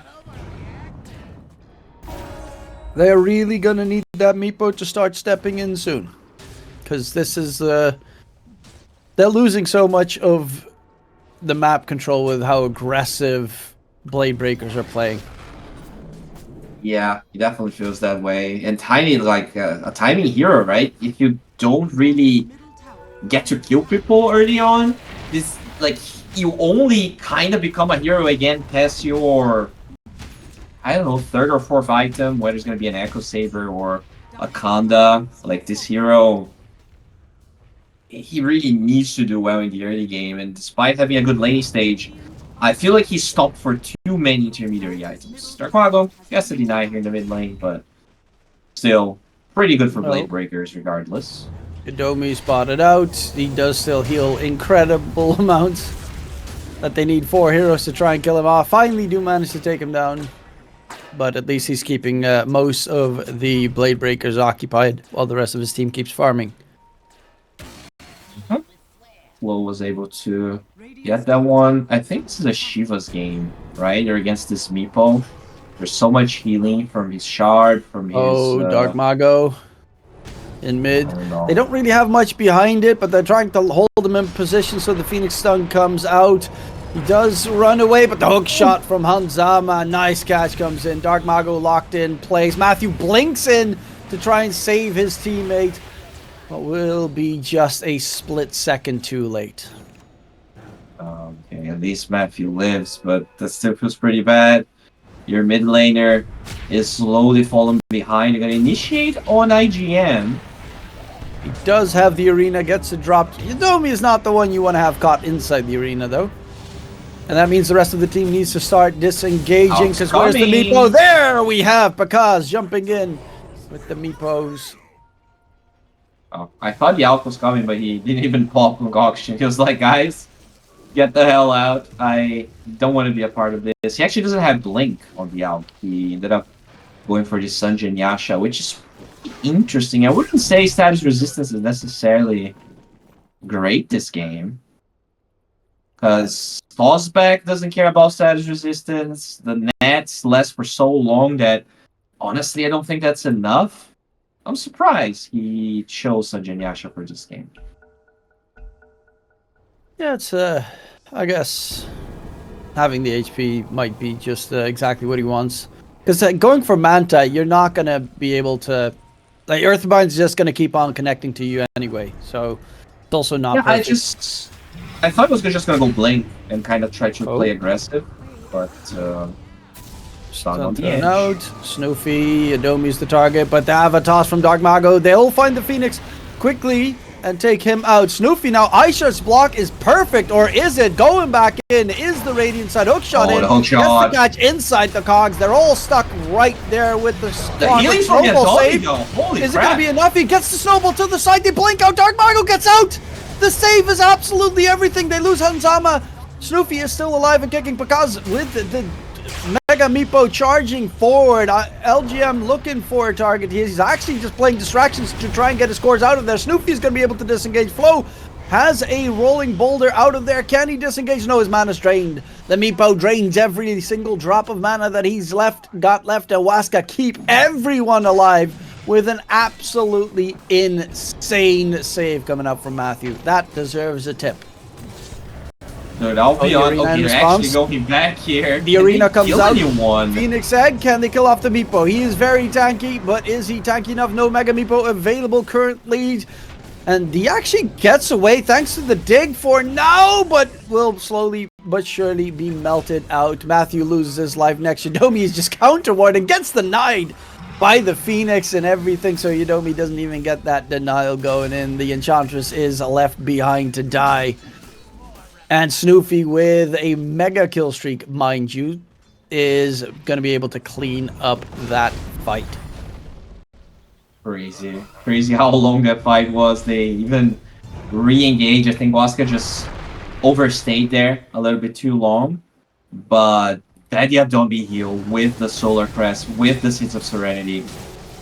They're really gonna need that Meepo to start stepping in soon, because this is they're losing so much of the map control with how aggressive Blade Breakers are playing. Yeah, it definitely feels that way. And Tiny, like a timing hero, right? If you don't really get to kill people early on, this like you only kind of become a hero again past your, I don't know, third or fourth item, whether it's going to be an Echo Saber or a Kanda. Like this hero, he really needs to do well in the early game. And despite having a good laning stage, I feel like he stopped for too many intermediary items. Dark Mago gets to deny here in the mid lane, but still pretty good for Blade Breakers regardless. Yudomi spotted out. He does still heal incredible amounts. that they need 4 heroes to try and kill him off. Finally do manage to take him down. But at least he's keeping most of the Blade Breakers occupied while the rest of his team keeps farming. Flo was able to get that one. I think this is a Shiva's game, right? They're against this Meepo. There's so much healing from his shard, from his... Dark Mago in mid. They don't really have much behind it, but they're trying to hold him in position so the Phoenix Stun comes out. He does run away, but the hook shot from Hanzama, nice catch comes in. Dark Mago locked in place. Matthew blinks in to try and save his teammate, but will be just a split second too late. Okay, at least Matthew lives, but that still feels pretty bad. Your mid laner is slowly falling behind. You're going to initiate on IGN. He does have the arena, gets it dropped. Yodomi is not the one you want to have caught inside the arena, though. And that means the rest of the team needs to start disengaging, because where's the Meepo? There we have Pakaz jumping in with the Meepos. Oh, I thought the Alp was coming, but he didn't even pop Concoction. He was like, guys, get the hell out. I don't want to be a part of this. He actually doesn't have Blink on the Alp. He ended up going for the Sanjin Yasha, which is interesting. I wouldn't say status resistance is necessarily great this game, because Fosbeck doesn't care about status resistance. The Nets last for so long that, honestly, I don't think that's enough. I'm surprised he chose Sanjin Yasha for this game. Yeah, it's, I guess, having the HP might be just exactly what he wants. Because going for Manta, you're not going to be able to... Like, Earthbind's just going to keep on connecting to you anyway, so it's also not perfect. I thought it was just going to go Blink and kind of try to play aggressive, but... Stun on the edge. Out. Snoofy, Adomi's the target, but they have a toss from Dark Mago. They'll find the Phoenix quickly and take him out. Snoofy now, Aisha's block is perfect, or is it? Going back in is the Radiant side. Hookshot in. The hook shot. Gets the catch inside the cogs. They're all stuck right there with the healing from save. Holy is crap. It going to be enough? He gets the snowball to the side. They blink out. Dark Mago gets out. The save is absolutely everything. They lose Hanzama. Snoofy is still alive and kicking because with the Mega Meepo charging forward. LGM looking for a target. He's actually just playing distractions to try and get his scores out of there. Snoofy's going to be able to disengage. Flo has a rolling boulder out of there. Can he disengage? No, his mana's drained. The Meepo drains every single drop of mana that he's got left. And Waska keep everyone alive with an absolutely insane save coming up from Matthew. That deserves a tip. Dude, I'll be on. Okay, they're actually going back here. The arena comes out. Anyone? Phoenix Egg, can they kill off the Meepo? He is very tanky, but is he tanky enough? No Mega Meepo available currently. And he actually gets away thanks to the dig for now, but will slowly but surely be melted out. Matthew loses his life next. Yodomi is just counterward and gets denied by the Phoenix and everything, so Yodomi doesn't even get that denial going in. The Enchantress is left behind to die. And Snoofy, with a mega kill streak, mind you, is going to be able to clean up that fight. Crazy. Crazy how long that fight was. They even re-engaged. I think Waska just overstayed there a little bit too long. But that Yadomi heal with the Solar Crest, with the Seeds of Serenity,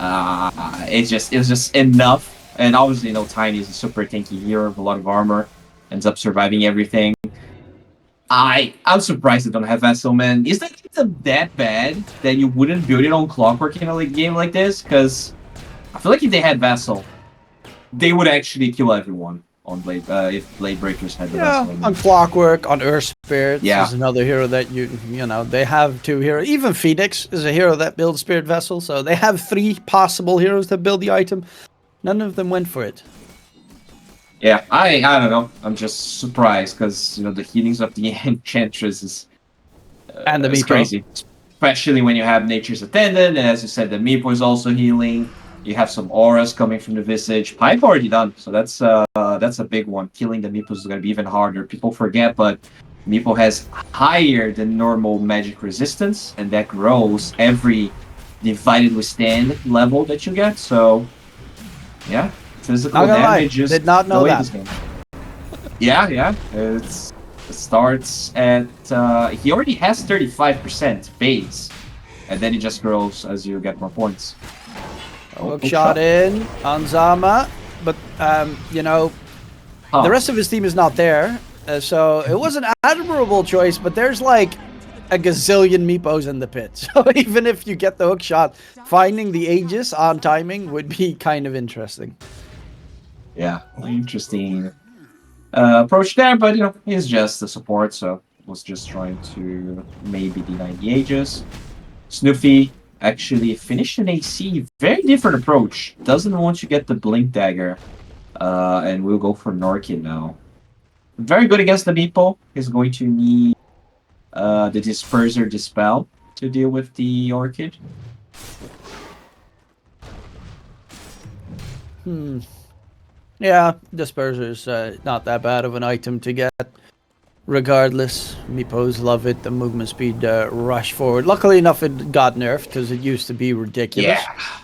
it was just enough. And obviously, you know, Tiny is a super tanky hero with a lot of armor. Ends up surviving everything. I'm surprised they don't have Vessel, man. Is that that bad that you wouldn't build it on Clockwork in a game like this? Because I feel like if they had Vessel, they would actually kill everyone on Blade. If Blade Breakers had the Vessel. On Clockwork, on Earth Spirit, yeah, is another hero that you know they have 2 heroes. Even Phoenix is a hero that builds Spirit Vessel, so they have 3 possible heroes that build the item. None of them went for it. Yeah, I don't know. I'm just surprised because, you know, the healings of the Enchantress is and the Meepo. Crazy. Especially when you have Nature's Attendant, and as you said, the Meepo is also healing. You have some auras coming from the Visage. Pipe already done, so that's a big one. Killing the Meepo is going to be even harder. People forget, but Meepo has higher than normal magic resistance, and that grows every Divided Withstand level that you get, so physical damage is did not know that. Yeah, it's starts at he already has 35% base, and then it just grows as you get more points. Hook shot in on Zama, but you know, the rest of his team is not there, so it was an admirable choice. But there's like a gazillion Meepos in the pit, so even if you get the hook shot, finding the Aegis on timing would be kind of interesting. Yeah, interesting approach there, but you know, he's just a support, so was just trying to maybe deny the Aegis. Snoofy actually finished an AC, very different approach. Doesn't want to get the Blink Dagger, and we'll go for Norkin now. Very good against the Meepo. He's going to need the Disperser Dispel to deal with the Orchid. Yeah, Disperser's not that bad of an item to get. Regardless, Meepos love it. The movement speed rush forward. Luckily enough, it got nerfed because it used to be ridiculous. Yeah.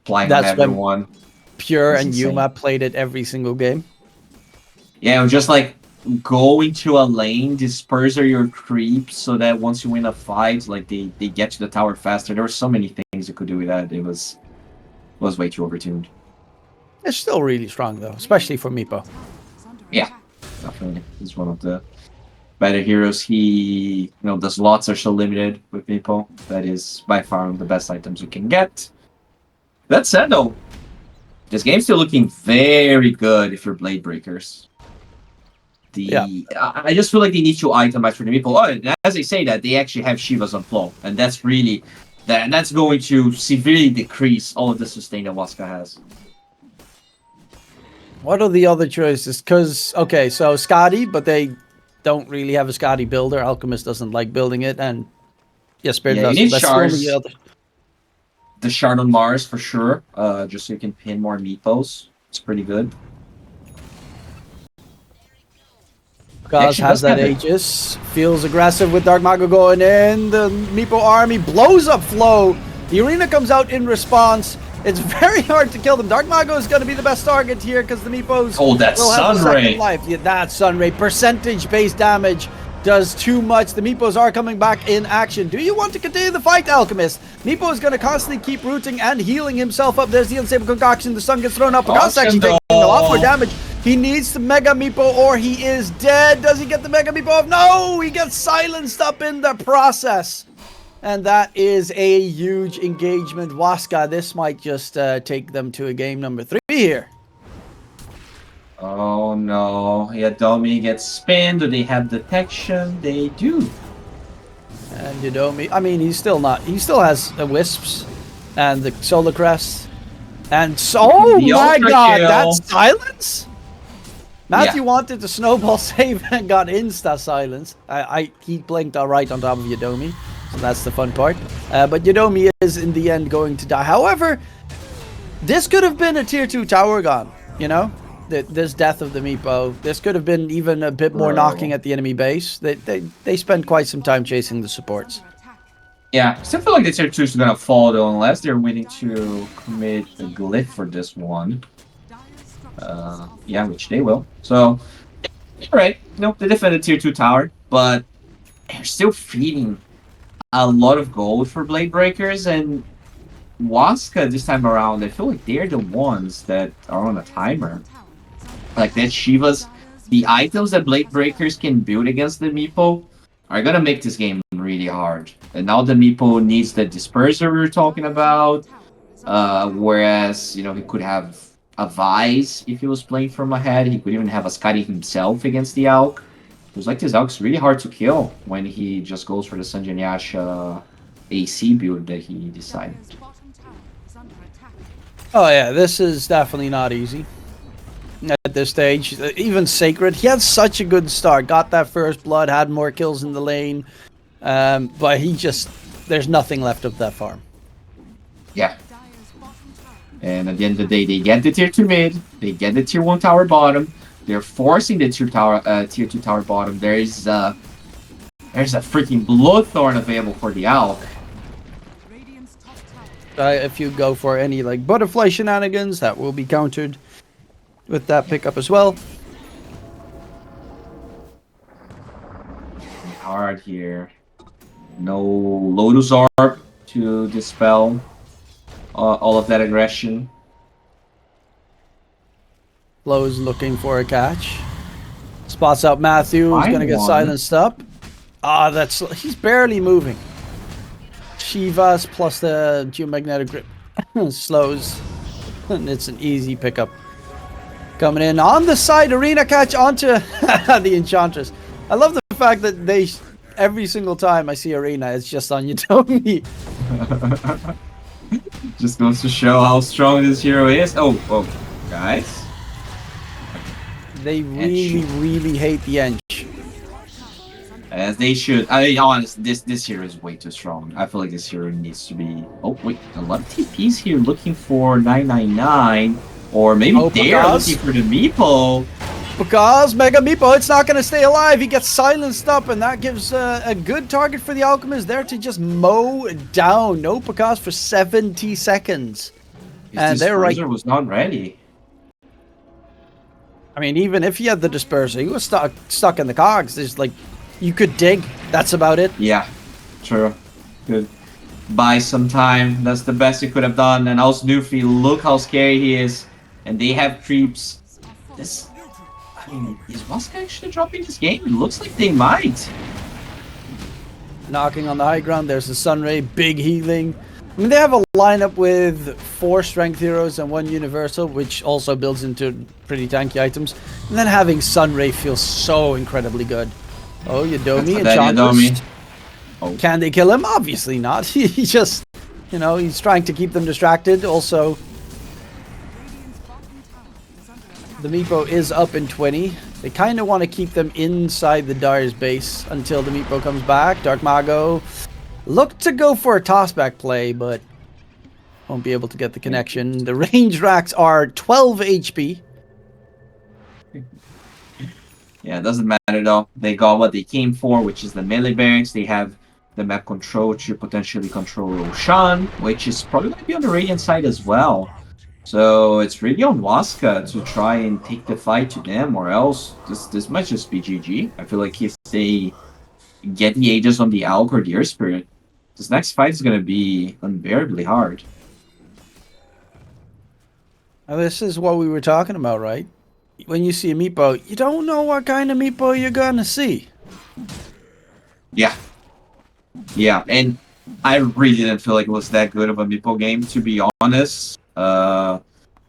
Flying That's on everyone. Pure That's and insane. Yuma played it every single game. Yeah, it was just like go into a lane, disperser your creeps so that once you win a fight, like they get to the tower faster. There were so many things you could do with that. It was way too overtuned. It's still really strong though, especially for Meepo. Yeah, definitely. He's one of the better heroes. He, you know, the slots are so limited with Meepo. That is by far one of the best items you can get. That said, though, this game's still looking very good if you're Blade Breakers. I just feel like they need to itemize for the Meepo. Oh, and as they say that, they actually have Shivas on flow, and that's really that's going to severely decrease all of the sustain that Waska has. What are the other choices? Because, okay, so Skadi, but they don't really have a Skadi builder. Alchemist doesn't like building it, and Spirit you does. need That's shards. the other. The shard on Mars for sure, just so you can pin more Meepos. It's pretty good. Gauss has that Aegis. Feels aggressive with Dark Mago going in. The Meepo army blows up Flow. The arena comes out in response. It's very hard to kill them. Dark Mago is going to be the best target here because the Meepos will have a second life. Yeah, that Sunray. Percentage-based damage does too much. The Meepos are coming back in action. Do you want to continue the fight, Alchemist? Meepo is going to constantly keep rooting and healing himself up. There's the Unstable Concoction. The sun gets thrown up. Gauss actually taking a lot more damage. He needs the Mega Meepo or he is dead. Does he get the Mega Meepo off? No! He gets silenced up in the process. And that is a huge engagement. Waska, this might just take them to a game number 3 here. Oh no, Yadomi gets spinned. Do they have detection? They do. And Yadomi, I mean, he still has the Wisps and the Solar Crest. And so, oh my god, that's silence? Matthew wanted the snowball save and got insta-silence. He blinked right on top of Yadomi. So that's the fun part. But Yadomi is in the end going to die. However, this could have been a tier 2 tower gone, you know? This death of the Meepo. This could have been even a bit more knocking at the enemy base. They spend quite some time chasing the supports. Yeah, still feel like the tier 2 is going to fall though, unless they're willing to commit a glyph for this one. Yeah, which they will. So, alright, they defended tier 2 tower, but they're still feeding a lot of gold for Blade Breakers, and Waska this time around, I feel like they're the ones that are on a timer. Like that Shivas, the items that Blade Breakers can build against the Meepo are gonna make this game really hard. And now the Meepo needs the Disperser we were talking about, whereas, he could have a Vise if he was playing from ahead. He could even have a Skadi himself against the Alk. It was like this Alk's really hard to kill when he just goes for the Sanjan Yasha AC build that he decided. Oh yeah, this is definitely not easy at this stage. Even Sacred, he had such a good start. Got that first blood, had more kills in the lane. But there's nothing left of that farm. Yeah. And at the end of the day, they get the tier 2 mid, they get the tier 1 tower bottom, they're forcing the tier 2 tower bottom. There's a freaking Bloodthorn available for the Alk. If you go for any like butterfly shenanigans, that will be countered with that pickup as well. hard here. No Lotus Orb to dispel all of that aggression. Flo's looking for a catch. Spots out Matthew, who's going to get silenced up. Ah, he's barely moving. Shivas plus the geomagnetic grip slows, and it's an easy pickup. Coming in on the side, arena catch onto the Enchantress. I love the fact that every single time I see arena, it's just on Yutomi. Just goes to show how strong this hero is. Oh, guys. They really hate the Ench. As they should. I mean, honest, this hero is way too strong. I feel like this hero needs to be... Oh, wait. A lot of TPs here looking for 999. Or maybe they're looking for the Meepo. Because Mega Meepo, it's not going to stay alive. He gets silenced up, and that gives a good target for the Alchemist there to just mow down No Picaz for 70 seconds. And they're right. Was not ready. I mean, even if he had the Disperser, he was stuck in the cogs. There's like... You could dig. That's about it. Yeah, true. Could buy some time. That's the best he could have done. And also Nufi, look how scary he is. And they have creeps. I mean, is Waska actually dropping this game? It looks like they might. Knocking on the high ground. There's the Sunray. Big healing. I mean, they have a lineup with 4 strength heroes and 1 universal, which also builds into pretty tanky items. And then having Sunray feels so incredibly good. Oh, Yudomi, Enchantress. Oh. Can they kill him? Obviously not. He just, he's trying to keep them distracted. Also, the Meepo is up in 20. They kind of want to keep them inside the Dire's base until the Meepo comes back. Dark Mago looked to go for a tossback play, but won't be able to get the connection. The range racks are 12 HP. Yeah, it doesn't matter though. They got what they came for, which is the melee barracks. They have the map control to potentially control Roshan, which is probably going to be on the Radiant side as well. So it's really on Waska to try and take the fight to them, or else this might just be GG. I feel like if they get the Aegis on the Alk or the Earth Spirit, this next fight is going to be unbearably hard. Now, this is what we were talking about, right? When you see a Meepo, you don't know what kind of Meepo you're gonna see. Yeah. Yeah, and I really didn't feel like it was that good of a Meepo game, to be honest. I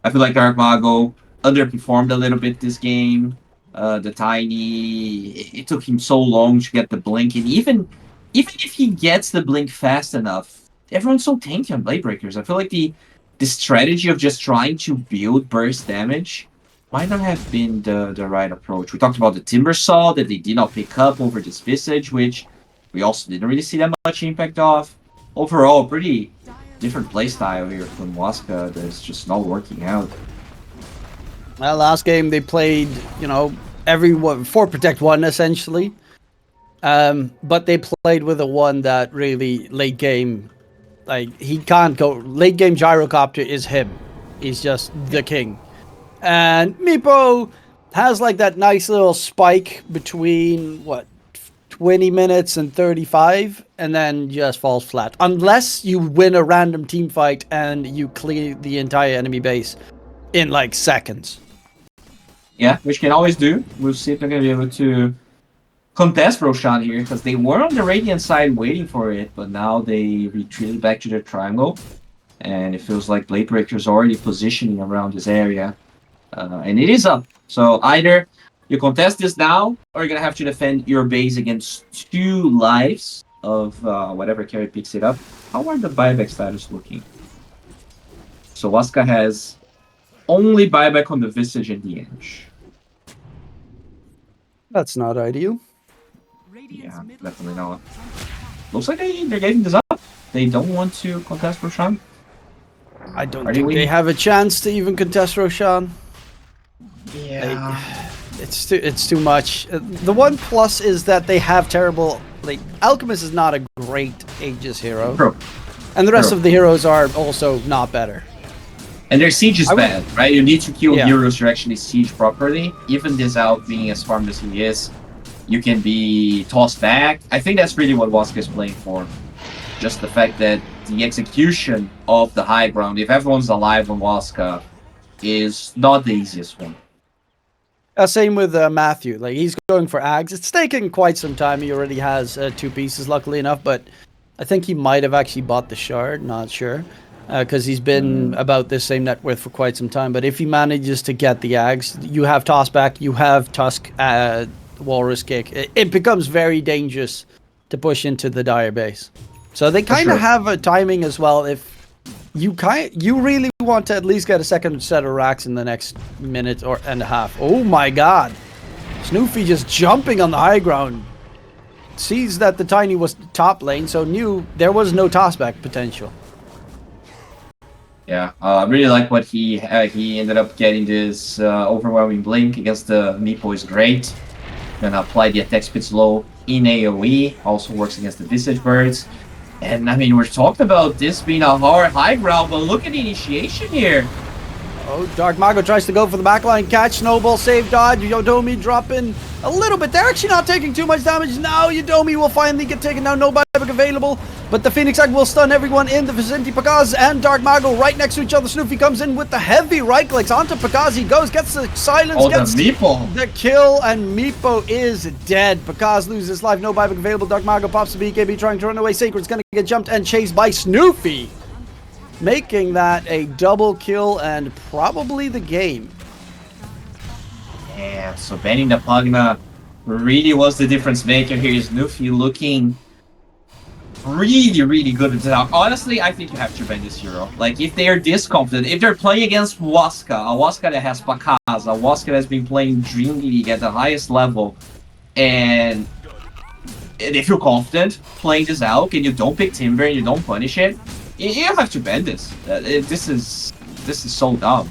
feel like Dark Mago underperformed a little bit this game. The Tiny, it took him so long to get the blink, and even if he gets the blink fast enough, everyone's so tanky on Blade Breakers. I feel like the strategy of just trying to build burst damage might not have been the right approach. We talked about the Timber Saw that they did not pick up over this Visage, which we also didn't really see that much impact of. Overall, pretty different playstyle here from Waska that's just not working out. Well, last game they played, everyone 4 Protect 1 essentially. But they played with a one that really late game, like he can't go late game. Gyrocopter is him. He's just the king. And Meepo has like that nice little spike between 20 minutes and 35, and then just falls flat. Unless you win a random team fight and you clear the entire enemy base in like seconds. Yeah, which can always do. We'll see if they're going to be able to contest Roshan here, because they were on the Radiant side waiting for it, but now they retreated back to their triangle. And it feels like Blade Breaker's already positioning around this area. And it is up. So either you contest this now, or you're going to have to defend your base against 2 lives of whatever carry picks it up. How are the buyback status looking? So Waska has only buyback on the Visage and the Ench. That's not ideal. Yeah, definitely not. Looks like they're getting this up. They don't want to contest Roshan. I don't think they have a chance to even contest Roshan. Yeah. It's too much. The one plus is that they have terrible... Alchemist is not a great Aegis hero. True. And the rest of the heroes are also not better. And their siege is bad, right? You need to kill Yeah. heroes to actually siege properly. Even this out being as farmed as he is, You can be tossed back. I think that's really what Waska is playing for. Just the fact that the execution of the high ground, if everyone's alive on Waska, is not the easiest one. Same with Matthew. Like, he's going for Ags. It's taken quite some time. He already has 2 pieces, luckily enough, but I think he might have actually bought the shard. Not sure. Because he's been about this same net worth for quite some time. But if he manages to get the Ags, you have Tossback, you have Tusk, Walrus Kick. It becomes very dangerous to push into the Dire base. So they kind of have a timing as well. If you really want to at least get a second set of racks in the next minute and a half. Oh my god. Snoofy just jumping on the high ground. Sees that the Tiny was top lane, so knew there was no tossback potential. Yeah, I really like what he ended up getting. This overwhelming blink against the Meepo is great. Gonna apply the attack speed slow in AoE. Also works against the Visage Birds. And I mean, we're talking about this being a hard high ground, but look at the initiation here. Oh, Dark Mago tries to go for the backline catch. Snowball save dodge. Yodomi dropping a little bit. They're actually not taking too much damage. Now Yodomi will finally get taken down. No buyback available. But the Phoenix Egg will stun everyone in the vicinity. Pakaz and Dark Mago right next to each other. Snoofy comes in with the heavy right clicks onto Pakaz. He goes, gets the silence, gets the Meepo. The kill, and Meepo is dead. Pakaz loses life. No buyback available. Dark Mago pops the BKB trying to run away. Sacred's going to get jumped and chased by Snoofy, making that a double kill and probably the game. Yeah, so banning the Pugna really was the difference maker here. Is Snoofy looking really, really good at that. Honestly, I think you have to ban this hero. Like, if they are this confident, if they're playing against Waska, a Waska that has Pakaz, a Waska that's been playing Dream League at the highest level, and they feel confident playing this out, and you don't pick Timber and you don't punish it, you have to ban this. This is so dumb.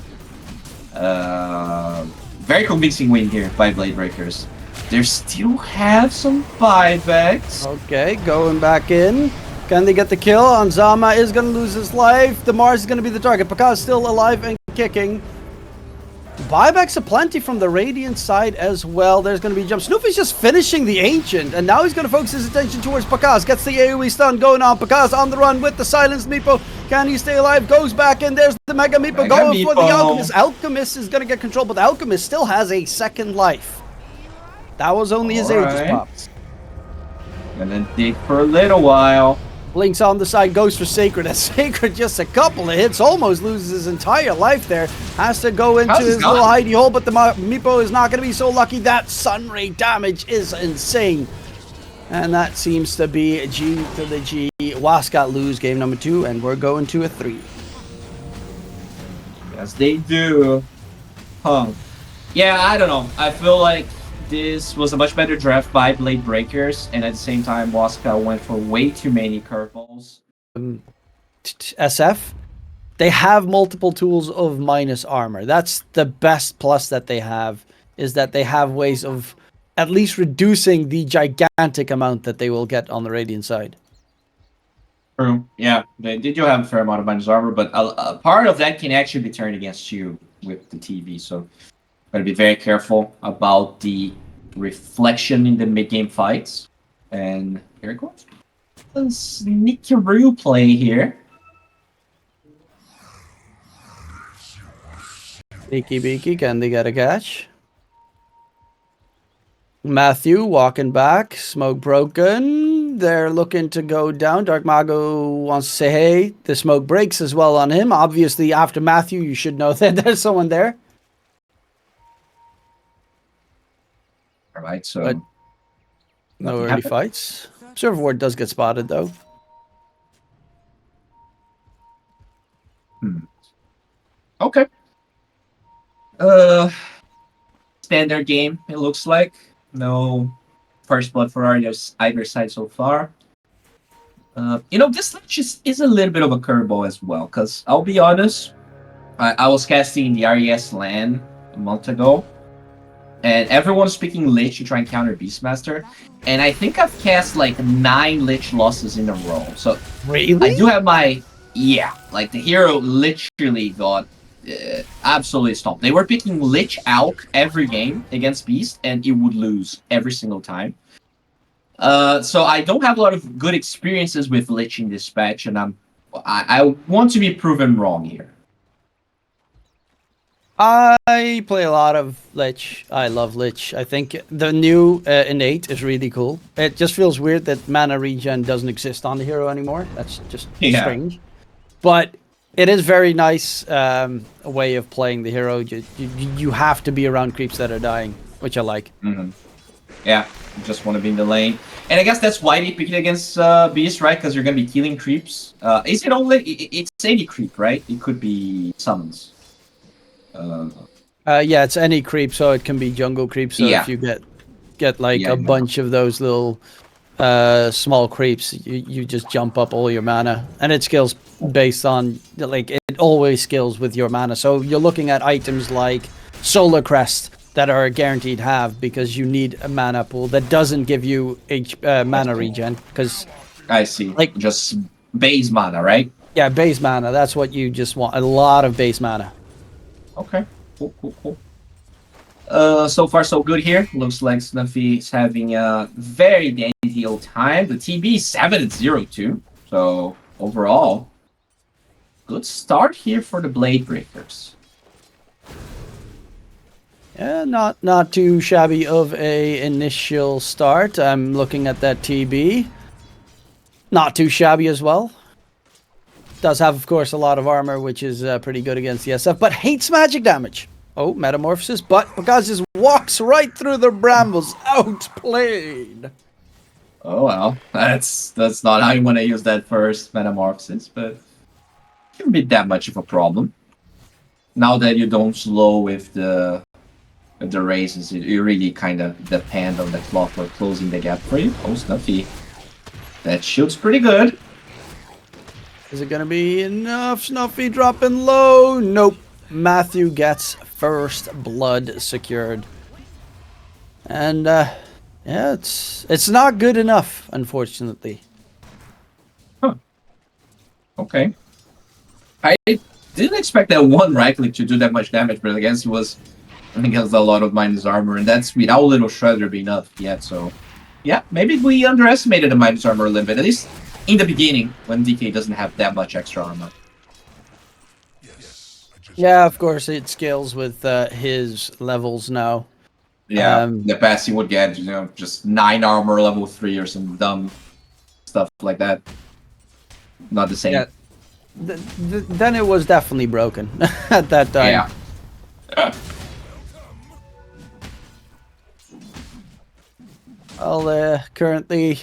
Very convincing win here by Blade Breakers. They still have some buybacks. Okay, going back in. Can they get the kill? Anzama is going to lose his life. The Mars is going to be the target. Pakaz still alive and kicking. Buybacks aplenty from the Radiant side as well. There's going to be jump. Snoofy's just finishing the Ancient, and now he's going to focus his attention towards Pakaz. Gets the AoE stun going on. Pakaz on the run with the silenced Meepo. Can he stay alive? Goes back in. There's the Mega Meepo going for the Alchemist. Alchemist is going to get control, but the Alchemist still has a second life. That was only his Aegis pops. And then dig for a little while. Blinks on the side, goes for Sacred. As Sacred just a couple of hits, almost loses his entire life there. Has to go into his little hidey hole, but the Meepo is not going to be so lucky. That Sunray damage is insane. And that seems to be G to the G. Waska lose game number 2, and we're going to a 3. Yes, they do. Huh. Yeah, I don't know. I feel like this was a much better draft by Blade Breakers, and at the same time, Waska went for way too many curveballs. SF, they have multiple tools of minus armor. That's the best plus that they have, is that they have ways of at least reducing the gigantic amount that they will get on the Radiant side. True. Yeah, they do have a fair amount of minus armor, but a part of that can actually be turned against you with the TV, so gotta be very careful about the reflection in the mid-game fights. And here it goes. A sneakeroo play here. Beaky, can they get a catch? Matthew walking back, smoke broken. They're looking to go down. Dark Mago wants to say hey. The smoke breaks as well on him. Obviously, after Matthew, you should know that there's someone there. Alright, so but no early fights. Observer Ward does get spotted though. Okay. Standard game, it looks like. No first blood for either side so far. This lich is a little bit of a curveball as well, because I'll be honest, I was casting the RES LAN a month ago, and everyone's picking Lich to try and counter Beastmaster, and I think I've cast like 9 Lich losses in a row. So really? I do have my, the hero literally got absolutely stomped. They were picking Lich out every game against Beast, and it would lose every single time. So I don't have a lot of good experiences with Lich in this patch, and I want to be proven wrong here. I play a lot of Lich. I love Lich. I think the new innate is really cool. It just feels weird that mana regen doesn't exist on the hero anymore. That's just strange. But it is very nice a way of playing the hero. You have to be around creeps that are dying, which I like. Mm-hmm. Yeah, you just want to be in the lane. And I guess that's why they pick it against Beast, right? Because you're going to be killing creeps. Is it only... It's any creep, right? It could be summons. Yeah, it's any creep, so it can be jungle creep. So if you get like a bunch of those little small creeps, you just jump up all your mana, and it scales based on like it always scales with your mana. So you're looking at items like Solar Crest that are a guaranteed have because you need a mana pool that doesn't give you mana regen. Because I see, like just base mana, right? Yeah, base mana. That's what you just want. A lot of base mana. Okay, cool. So far so good here. Looks like Snuffy is having a very dandy old time. The TB is 7-0 too. So overall, good start here for the Blade Breakers. Yeah, not too shabby of a initial start. I'm looking at that TB. Not too shabby as well. Does have, of course, a lot of armor, which is pretty good against the SF, but hates magic damage. Oh, Metamorphosis, but because just walks right through the brambles. Outplayed. Oh well, that's not how you want to use that first Metamorphosis, but it can be that much of a problem. Now that you don't slow with the raises, you really kind of depend on the clock for closing the gap for you. Oh, Snuffy. That shield's pretty good. Is it going to be enough? Snuffy dropping low. Nope. Matthew gets first blood secured. And, yeah, it's not good enough, unfortunately. Huh. Okay. I didn't expect that one right click to do that much damage, but I guess it was against a lot of minus armor, and that's without Little Shredder being up yet, so... Yeah, maybe we underestimated the minus armor a little bit, at least in the beginning, when DK doesn't have that much extra armor. Yeah, of course, it scales with his levels now. Yeah, the past he would get, you know, just 9 armor, level 3 or some dumb stuff like that. Not the same. Yeah. Then it was definitely broken at that time. Yeah. Well, currently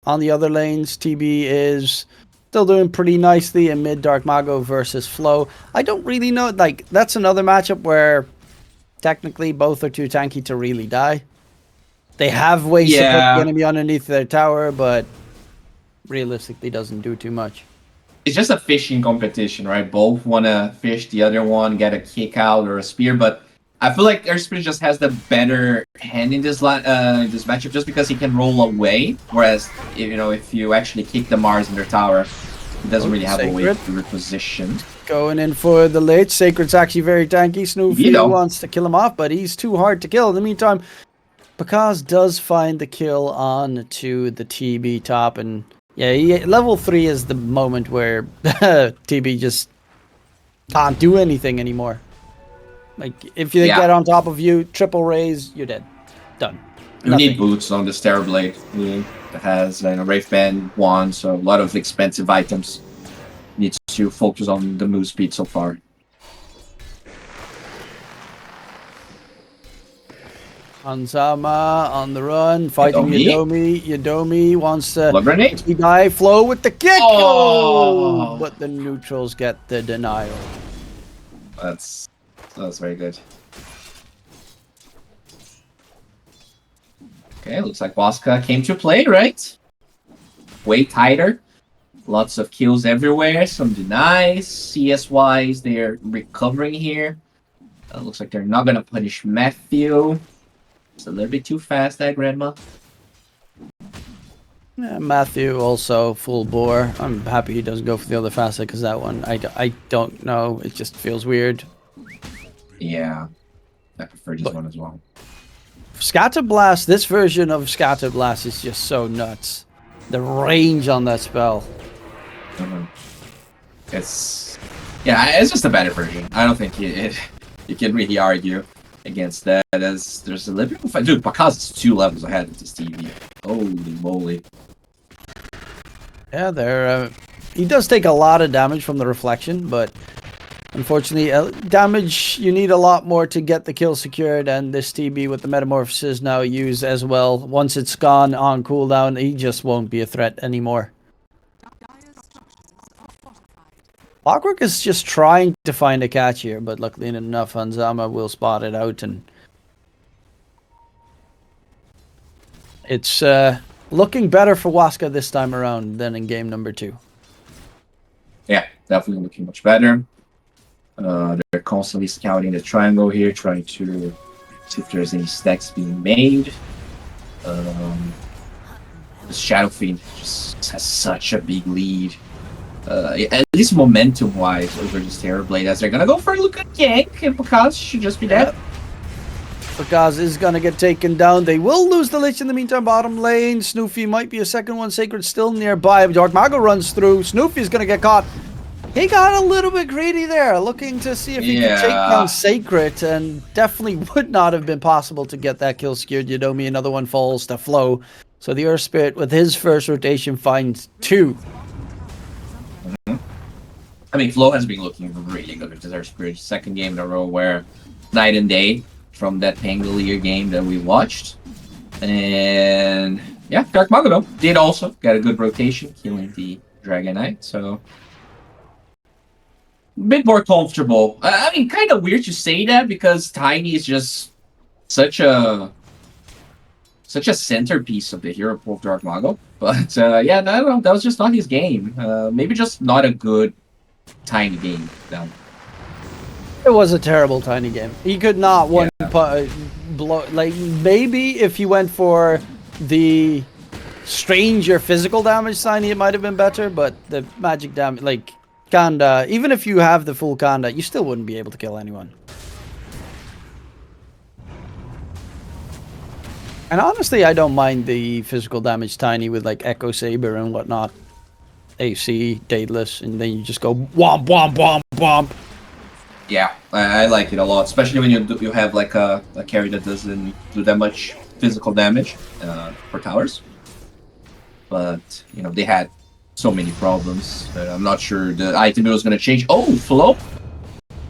on the other lanes, TB is still doing pretty nicely in mid. Dark Mago versus Flo. I don't really know. Like, that's another matchup where technically both are too tanky to really die. They have ways to put the enemy underneath their tower, but realistically doesn't do too much. It's just a fishing competition, right? Both want to fish the other one, get a kick out or a spear, but I feel like Airspear just has the better hand in this matchup just because he can roll away, whereas if you actually kick the Mars in their tower, he doesn't really have a way to reposition. Going in for the late. Sacred's actually very tanky. Snoofy wants to kill him off, but he's too hard to kill. In the meantime, Bakaz does find the kill on to the TB top, and yeah, level 3 is the moment where TB just can't do anything anymore. Like, if they get on top of you, triple raise, you're dead. Done. You need boots on this Terrorblade. It has Wraith Band, wand, so a lot of expensive items. Needs to focus on the move speed so far. Ansama on the run, fighting Yodomi. Yodomi wants to die. Flow with the kick! Oh! But the neutrals get the denial. That's very good. Okay, looks like Waska came to play, right? Way tighter. Lots of kills everywhere, some denies. CS-wise, they're recovering here. Looks like they're not going to punish Matthew. It's a little bit too fast, that Grandma. Yeah, Matthew also full bore. I'm happy he doesn't go for the other facet because that one, I don't know. It just feels weird. Yeah, I prefer this one as well. Scatter Blast, this version of Scatter Blast is just so nuts. The range on that spell. It's just a better version. I don't think you can really argue against that. As there's a little bit of dude, because it's 2 levels ahead of this TV. Holy moly! Yeah, he does take a lot of damage from the reflection, but unfortunately, damage, you need a lot more to get the kill secured, and this TB with the Metamorphosis now used as well. Once it's gone on cooldown, he just won't be a threat anymore. Clockwork is just trying to find a catch here, but luckily enough, Hanzama will spot it out, and it's looking better for Waska this time around than in game number 2. Yeah, definitely looking much better. They're constantly scouting the triangle here, trying to see if there's any stacks being made. The Shadow Fiend just has such a big lead. At least momentum-wise over this Terrorblade, as they're gonna go for a look at gank, and Pakaz should just be dead. Pakaz is gonna get taken down. They will lose the Lich in the meantime, bottom lane. Snoofy might be a second one. Sacred still nearby. Dark Mago runs through. Snoofy's gonna get caught. He got a little bit greedy there, looking to see if he could take down Sacred, and definitely would not have been possible to get that kill secured. Yodomi, another one falls to Flow. So the Earth Spirit, with his first rotation, finds 2. I mean, Flo has been looking really good with his Earth Spirit. Second game in a row where night and day from that Pangolier game that we watched. And yeah, Dark Mago though did also get a good rotation, killing the Dragon Knight. So a bit more comfortable. I mean, kind of weird to say that because Tiny is just such a centerpiece of the hero pool of Dark Mago. But yeah, I don't know. That was just not his game. Maybe just not a good Tiny game. No. It was a terrible Tiny game. He could not blow. Like, maybe if he went for the stranger physical damage Tiny, it might have been better. But the magic damage, like Kanda, even if you have the full Kanda, you still wouldn't be able to kill anyone. And honestly, I don't mind the physical damage Tiny with like Echo Saber and whatnot. AC, Daedalus, and then you just go womp, womp, womp, womp. Yeah, I like it a lot, especially when you have like a carry that doesn't do that much physical damage for towers. But, you know, they had so many problems that I'm not sure the item was going to change. Oh, Flo!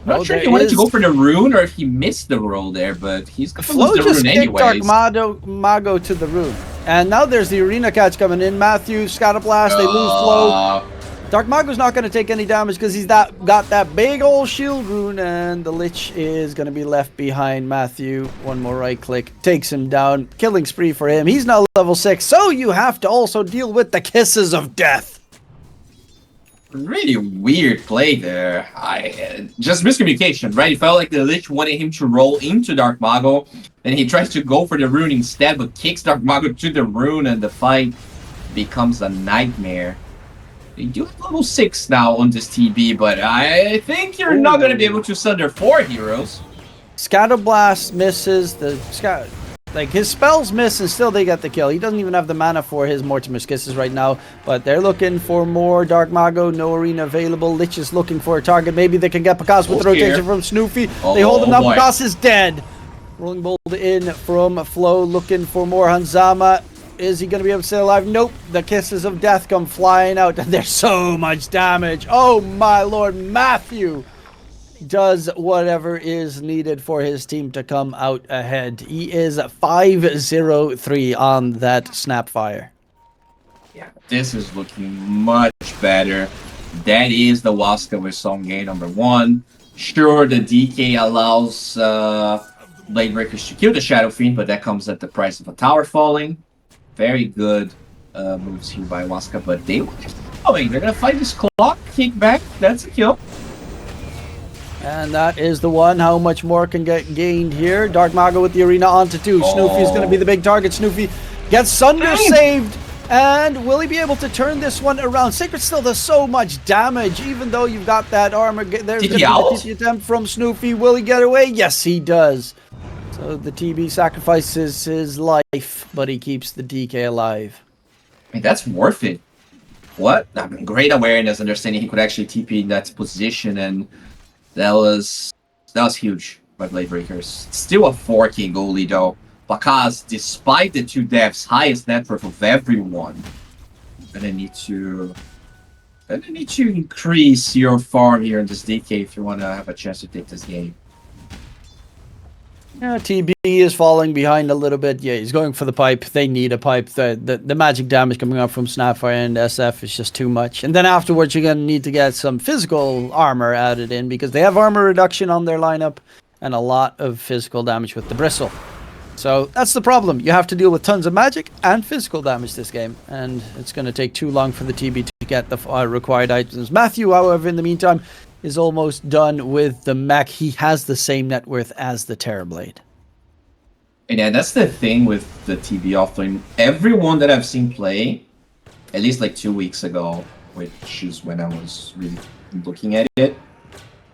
I'm not sure if he wanted to go for the rune or if he missed the roll there, but he's going to lose the rune anyways. Dark Mago to the rune. And now there's the arena catch coming in. Matthew, Scatterblast, they lose Flow. Dark Mago's not going to take any damage because he's got that big old shield rune, and the Lich is going to be left behind. Matthew, one more right click, takes him down. Killing spree for him. He's now level 6, so you have to also deal with the kisses of death. Really weird play there. Just miscommunication, right? It felt like the Lich wanted him to roll into Dark Mago, and he tries to go for the rune instead, but kicks Dark Mago to the rune, and the fight becomes a nightmare. They do have level 6 now on this TB, but I think you're not going to be able to sunder 4 heroes. Scatterblast misses the like his spells miss and still they get the kill. He doesn't even have the mana for his Mortimer's Kisses right now, but they're looking for more. Dark Mago, no arena available. Lich is looking for a target. Maybe they can get Pakaz with the rotation from Snoofy. They hold him down. Pakaz is dead. Rolling Bolt in from Flo, looking for more. Hanzama, is he going to be able to stay alive? Nope. The kisses of death come flying out, and there's so much damage. Oh my lord, Matthew does whatever is needed for his team to come out ahead. He is 5-0-3 on that Snapfire. Yeah, this is looking much better. That is the Waska with Song game number 1. Sure, the DK allows Bladebreakers to kill the Shadow Fiend, but that comes at the price of a tower falling. Very good moves here by Waska, but they're going to fight this clock, kick back, that's a kill. And that is the one. How much more can get gained here? Dark Mago with the arena onto 2. Snoofy is going to be the big target. Snoofy gets Sunder saved. And will he be able to turn this one around? Sacred still does so much damage, even though you've got that armor. There's going to be the TP attempt from Snoopy. Will he get away? Yes, he does. So the TB sacrifices his life, but he keeps the DK alive. I mean, that's worth it. What? I mean, great awareness, understanding he could actually TP in that position, and that was huge by Blade Breakers. Still a 4K goalie though, because despite the 2 deaths, highest net worth of everyone, gonna need to increase your farm here in this DK if you want to have a chance to take this game. Yeah, TB is falling behind a little bit. Yeah, he's going for the pipe. They need a pipe. The magic damage coming up from Snapfire and SF is just too much. And then afterwards, you're going to need to get some physical armor added in because they have armor reduction on their lineup and a lot of physical damage with the Bristle. So that's the problem. You have to deal with tons of magic and physical damage this game. And it's going to take too long for the TB to get the required items. Matthew, however, in the meantime, is almost done with the mech. He has the same net worth as the Terrorblade. And yeah, that's the thing with the TB offlane. Everyone that I've seen play, at least like 2 weeks ago, which is when I was really looking at it,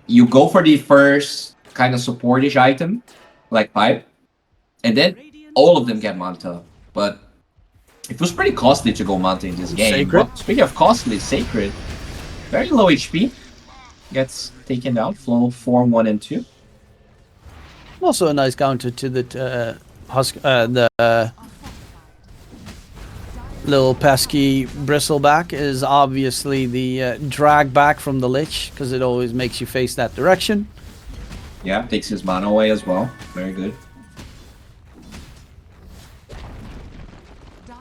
you go for the first kind of supportish item, like pipe, and then all of them get Manta. But it was pretty costly to go Manta in this game. Sacred. Well, speaking of costly, Sacred, very low HP. Gets taken out, flow 4, 1, and 2. Also a nice counter to the little pesky bristleback is obviously the drag back from the Lich, because it always makes you face that direction. Yeah, takes his mana away as well. Very good.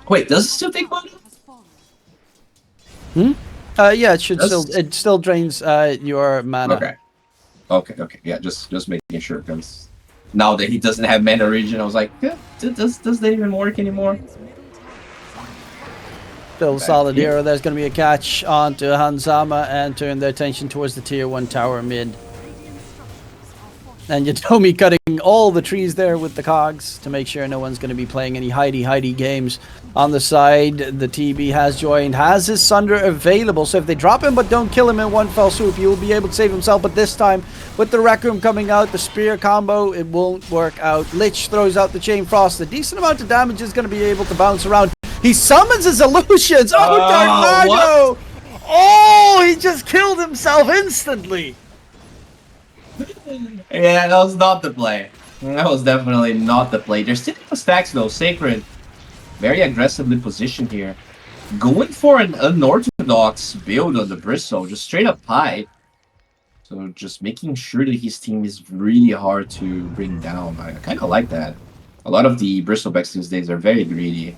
Wait, does it still take mana? Yeah, it still drains your mana. Okay. Yeah, just making sure, because now that he doesn't have mana regen, I was like, yeah, does that even work anymore? Still solid hero. There's going to be a catch onto Hanzama and turn their attention towards the tier 1 tower mid. And Yatomi cutting all the trees there with the cogs to make sure no one's going to be playing any hidey games. On the side, the TB has joined, has his Sunder available, so if they drop him but don't kill him in one fell swoop, he will be able to save himself. But this time, with the Rec Room coming out, the Spear combo, it won't work out. Lich throws out the Chain Frost. A decent amount of damage is going to be able to bounce around. He summons his illusions! Oh, Dark Mago! Oh, he just killed himself instantly! Yeah, that was not the play. That was definitely not the play. There's still stacks though. Sacred, very aggressively positioned here. Going for an unorthodox build on the Bristle, just straight up high. So just making sure that his team is really hard to bring down. I kind of like that. A lot of the Bristlebacks these days are very greedy.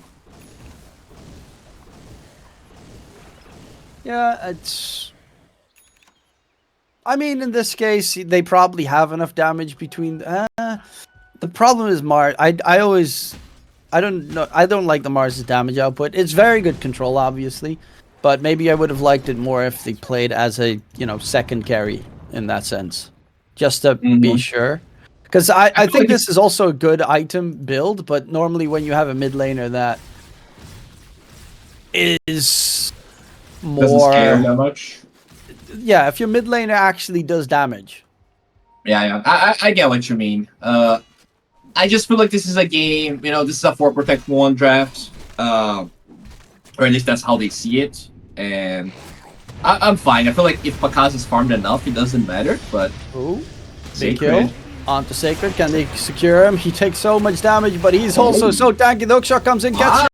Yeah, it's... I mean, in this case, they probably have enough damage between... the problem is Mars. I don't know. I don't like the Mars' damage output. It's very good control, obviously. But maybe I would have liked it more if they played as a, second carry in that sense. Just to be sure. Because I think this is also a good item build, but normally when you have a mid laner that is more... Doesn't scale that much. Yeah, if your mid laner actually does damage. Yeah. I get what you mean. I just feel like this is a game, this is a 4 Protect 1 draft. Or at least that's how they see it. And I'm fine. I feel like if Pakaz is farmed enough, it doesn't matter. But ooh, big kill onto Sacred. Can they secure him? He takes so much damage, but he's also so tanky. The hookshot comes in, gets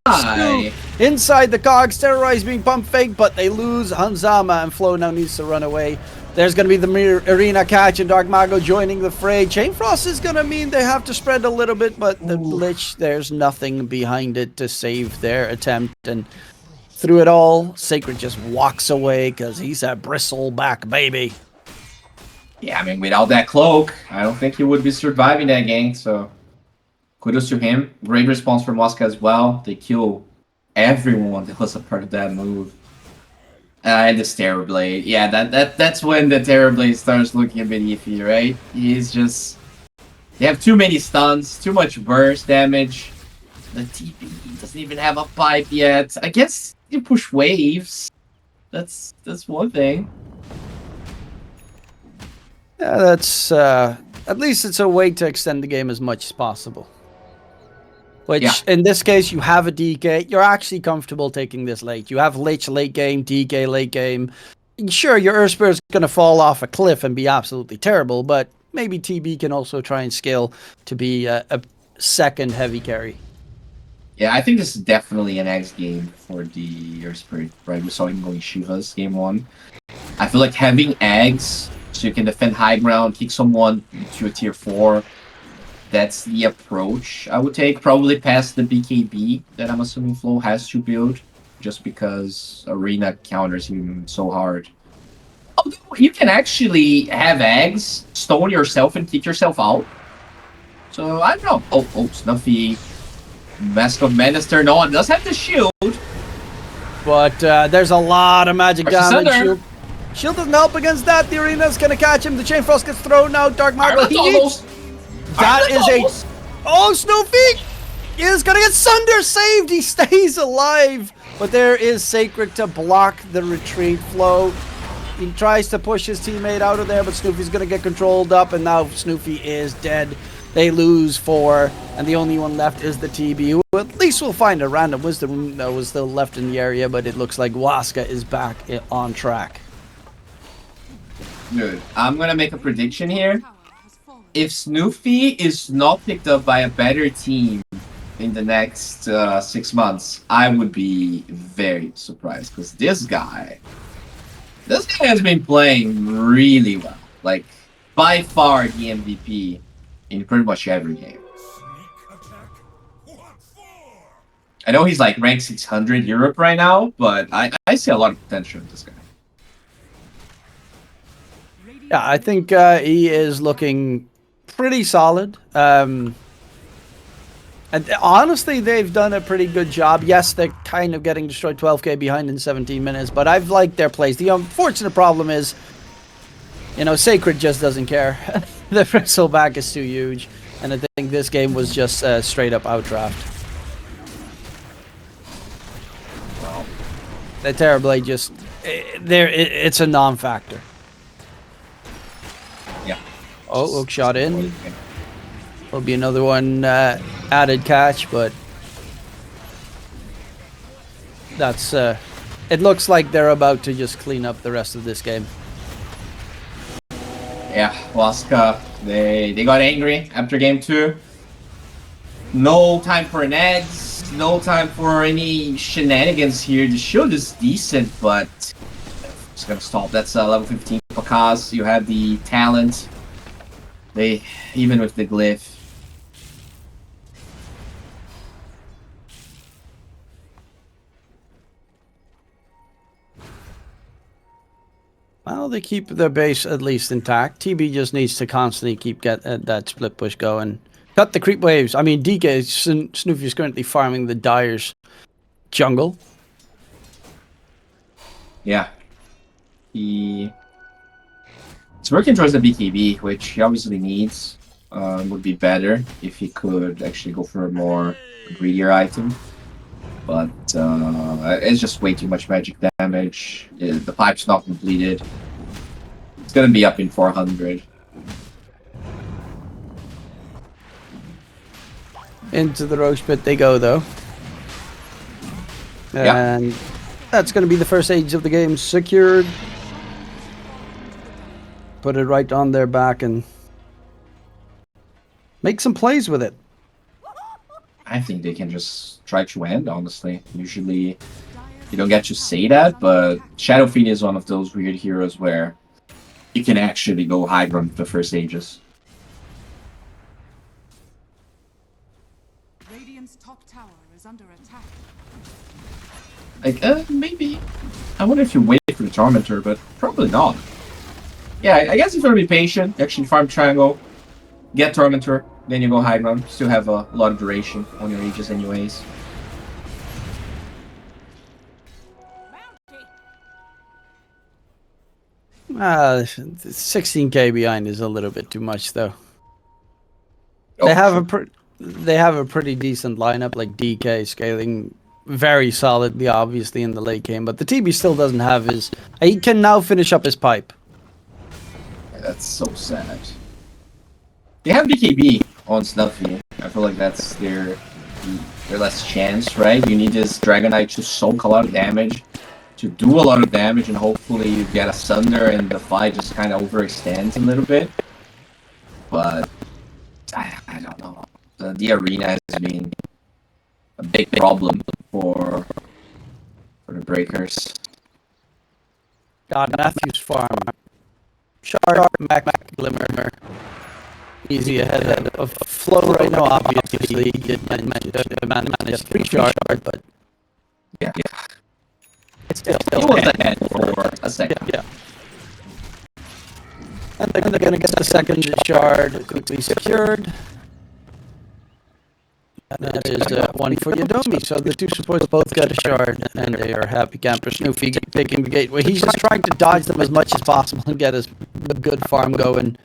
inside the cogs. Terrorize being pump fake, but they lose Hanzama, and Flo now needs to run away. There's going to be the mirror arena catch and Dark Mago joining the fray. Chain Frost is going to mean they have to spread a little bit, but the Lich, there's nothing behind it to save their attempt. And through it all, Sacred just walks away because he's a bristleback baby. Yeah, I mean, without that cloak, I don't think he would be surviving that game. So kudos to him. Great response from Waska as well. They kill everyone that was a part of that move. And the Terrorblade. Yeah, that's when the Terrorblade starts looking a bit iffy, right? He's just... They have too many stuns, too much burst damage. The TP doesn't even have a pipe yet. I guess you push waves. That's one thing. Yeah, that's at least it's a way to extend the game as much as possible. Which in this case, you have a DK. You're actually comfortable taking this late. You have Lich late game, DK late game. Sure, your Earthspear is going to fall off a cliff and be absolutely terrible, but maybe TB can also try and scale to be a second heavy carry. Yeah, I think this is definitely an X game for the Earth Spirit, right? We saw him going Shivas game 1. I feel like having eggs so you can defend high ground, kick someone to a tier 4. That's the approach I would take. Probably past the BKB that I'm assuming Flo has to build, just because Arena counters him so hard. Although you can actually have eggs, stone yourself, and kick yourself out. So I don't know. Oh, Snuffy. Mask of Minister. No one does have the shield. But there's a lot of magic damage. Shield doesn't help against that. The Arena's going to catch him. The Chain Frost gets thrown out. Dark Marble. That is a... Oh, Snoopy is going to get Sunder saved. He stays alive. But there is Sacred to block the retreat flow. He tries to push his teammate out of there, but Snoopy's going to get controlled up, and now Snoopy is dead. They lose 4, and the only one left is the TB, who at least will find a random wisdom that was still left in the area, but it looks like Waska is back on track. Dude, I'm going to make a prediction here. If Snoopy is not picked up by a better team in the next 6 months, I would be very surprised, because this guy has been playing really well. Like, by far the MVP in pretty much every game. I know he's like ranked 600 Europe right now, but I see a lot of potential in this guy. Yeah, I think he is looking pretty solid. And honestly, they've done a pretty good job. Yes, they're kind of getting destroyed 12k behind in 17 minutes, but I've liked their plays. The unfortunate problem is, you know, Sacred just doesn't care. The bristleback is too huge, and I think this game was just straight up outdraft. Wow. The Terrorblade just, it's a non-factor. Yeah. Oh, hook shot in. Will be another one added catch, but that's it looks like they're about to just clean up the rest of this game. Yeah, Waska, they got angry after game 2. No time for an eggs, no time for any shenanigans here. The shield is decent, but it's gonna stop. That's level 15 Pakaz. You have the talent. They, even with the glyph. Well, they keep their base at least intact. TB just needs to constantly keep that split push going. Cut the creep waves. I mean, DK, Snoopy is currently farming the Dyer's jungle. Yeah. He's working towards the BKB, which he obviously needs. Would be better if he could actually go for a more greedier item. But it's just way too much magic damage. The pipe's not completed. It's gonna be up in 400. Into the roach pit they go, though. And that's going to be the first age of the game secured. Put it right on their back and make some plays with it. I think they can just try to end, honestly. Usually you don't get to say that, but Shadow Fiend is one of those weird heroes where you can actually go high ground the first ages. Radiant's top tower is under attack. Like, maybe. I wonder if you wait for the Tormentor, but probably not. Yeah, I guess if you're gonna be patient, actually farm Triangle, get Tormentor, then you go high ground. Still have a lot of duration on your ages anyways. Ah, 16k behind is a little bit too much, though. Oh, They have sure. they have a pretty decent lineup, like DK scaling very solidly, obviously, in the late game. But the TB still doesn't have his... He can now finish up his pipe. That's so sad. They have BKB on Snuffy. I feel like that's their last chance, right? You need this Dragonite to soak a lot of damage, to do a lot of damage, and hopefully you get a Sunder and the fight just kind of overextends a little bit. But I don't know. The arena has been a big problem for the Breakers. God, Matthews Farm. Shark, Mac, Glimmer. Easy ahead of Flow right now, obviously. He did manage 3 shard, but... Yeah. It's still He was ahead for a second. Yeah. And they're going to get the second shard quickly secured. And that is one for Yodomi. So the 2 supports both get a shard, and they are happy campers. Snoofy taking the gateway. He's just trying to dodge them as much as possible and get a good farm going.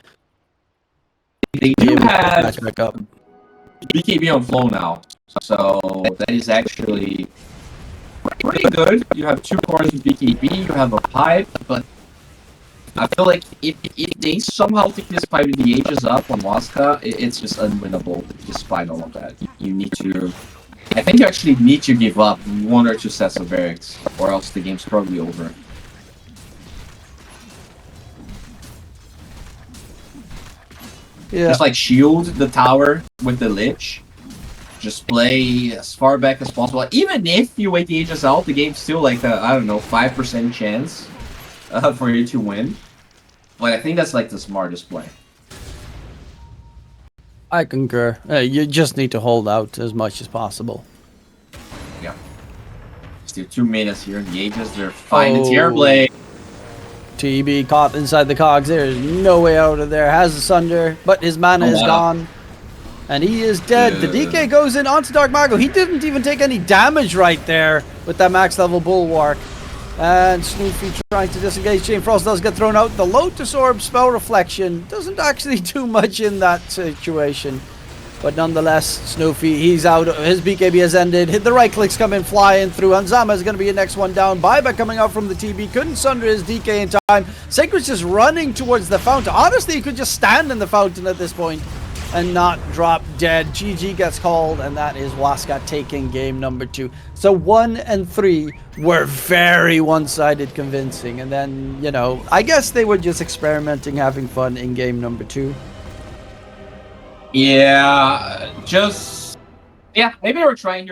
They do have match back up. BKB on flow now, so that is actually pretty good. You have 2 cores with BKB, you have a pipe, but I feel like if they somehow take this pipe and the ages up on Waska, it's just unwinnable despite all of that. You need to... I think you actually need to give up 1 or 2 sets of barracks, or else the game's probably over. Yeah. Just like shield the tower with the Lich. Just play as far back as possible. Even if you wait the ages out, the game's still like a, I don't know, 5% chance for you to win. But I think that's like the smartest play. I concur. You just need to hold out as much as possible. Yeah. Still 2 minutes here. The ages, they're fine. It's air blade. TB caught inside the cogs. There's no way out of there. Has a Sunder, but his mana is gone. And he is dead. The DK goes in onto Dark Mago. He didn't even take any damage right there with that max level Bulwark. And Snoofy trying to disengage. Chain Frost does get thrown out. The Lotus Orb Spell Reflection doesn't actually do much in that situation. But nonetheless, Snoofy, he's out. His BKB has ended. Hit the right clicks come in flying through. Hanzama is going to be the next one down. Buyback coming out from the TB. Couldn't sunder his DK in time. Sacred's just running towards the fountain. Honestly, he could just stand in the fountain at this point and not drop dead. GG gets called, and that is Waska taking game number 2. So 1 and 3 were very one-sided convincing. And then, you know, I guess they were just experimenting, having fun in game number 2. Yeah, maybe they were trying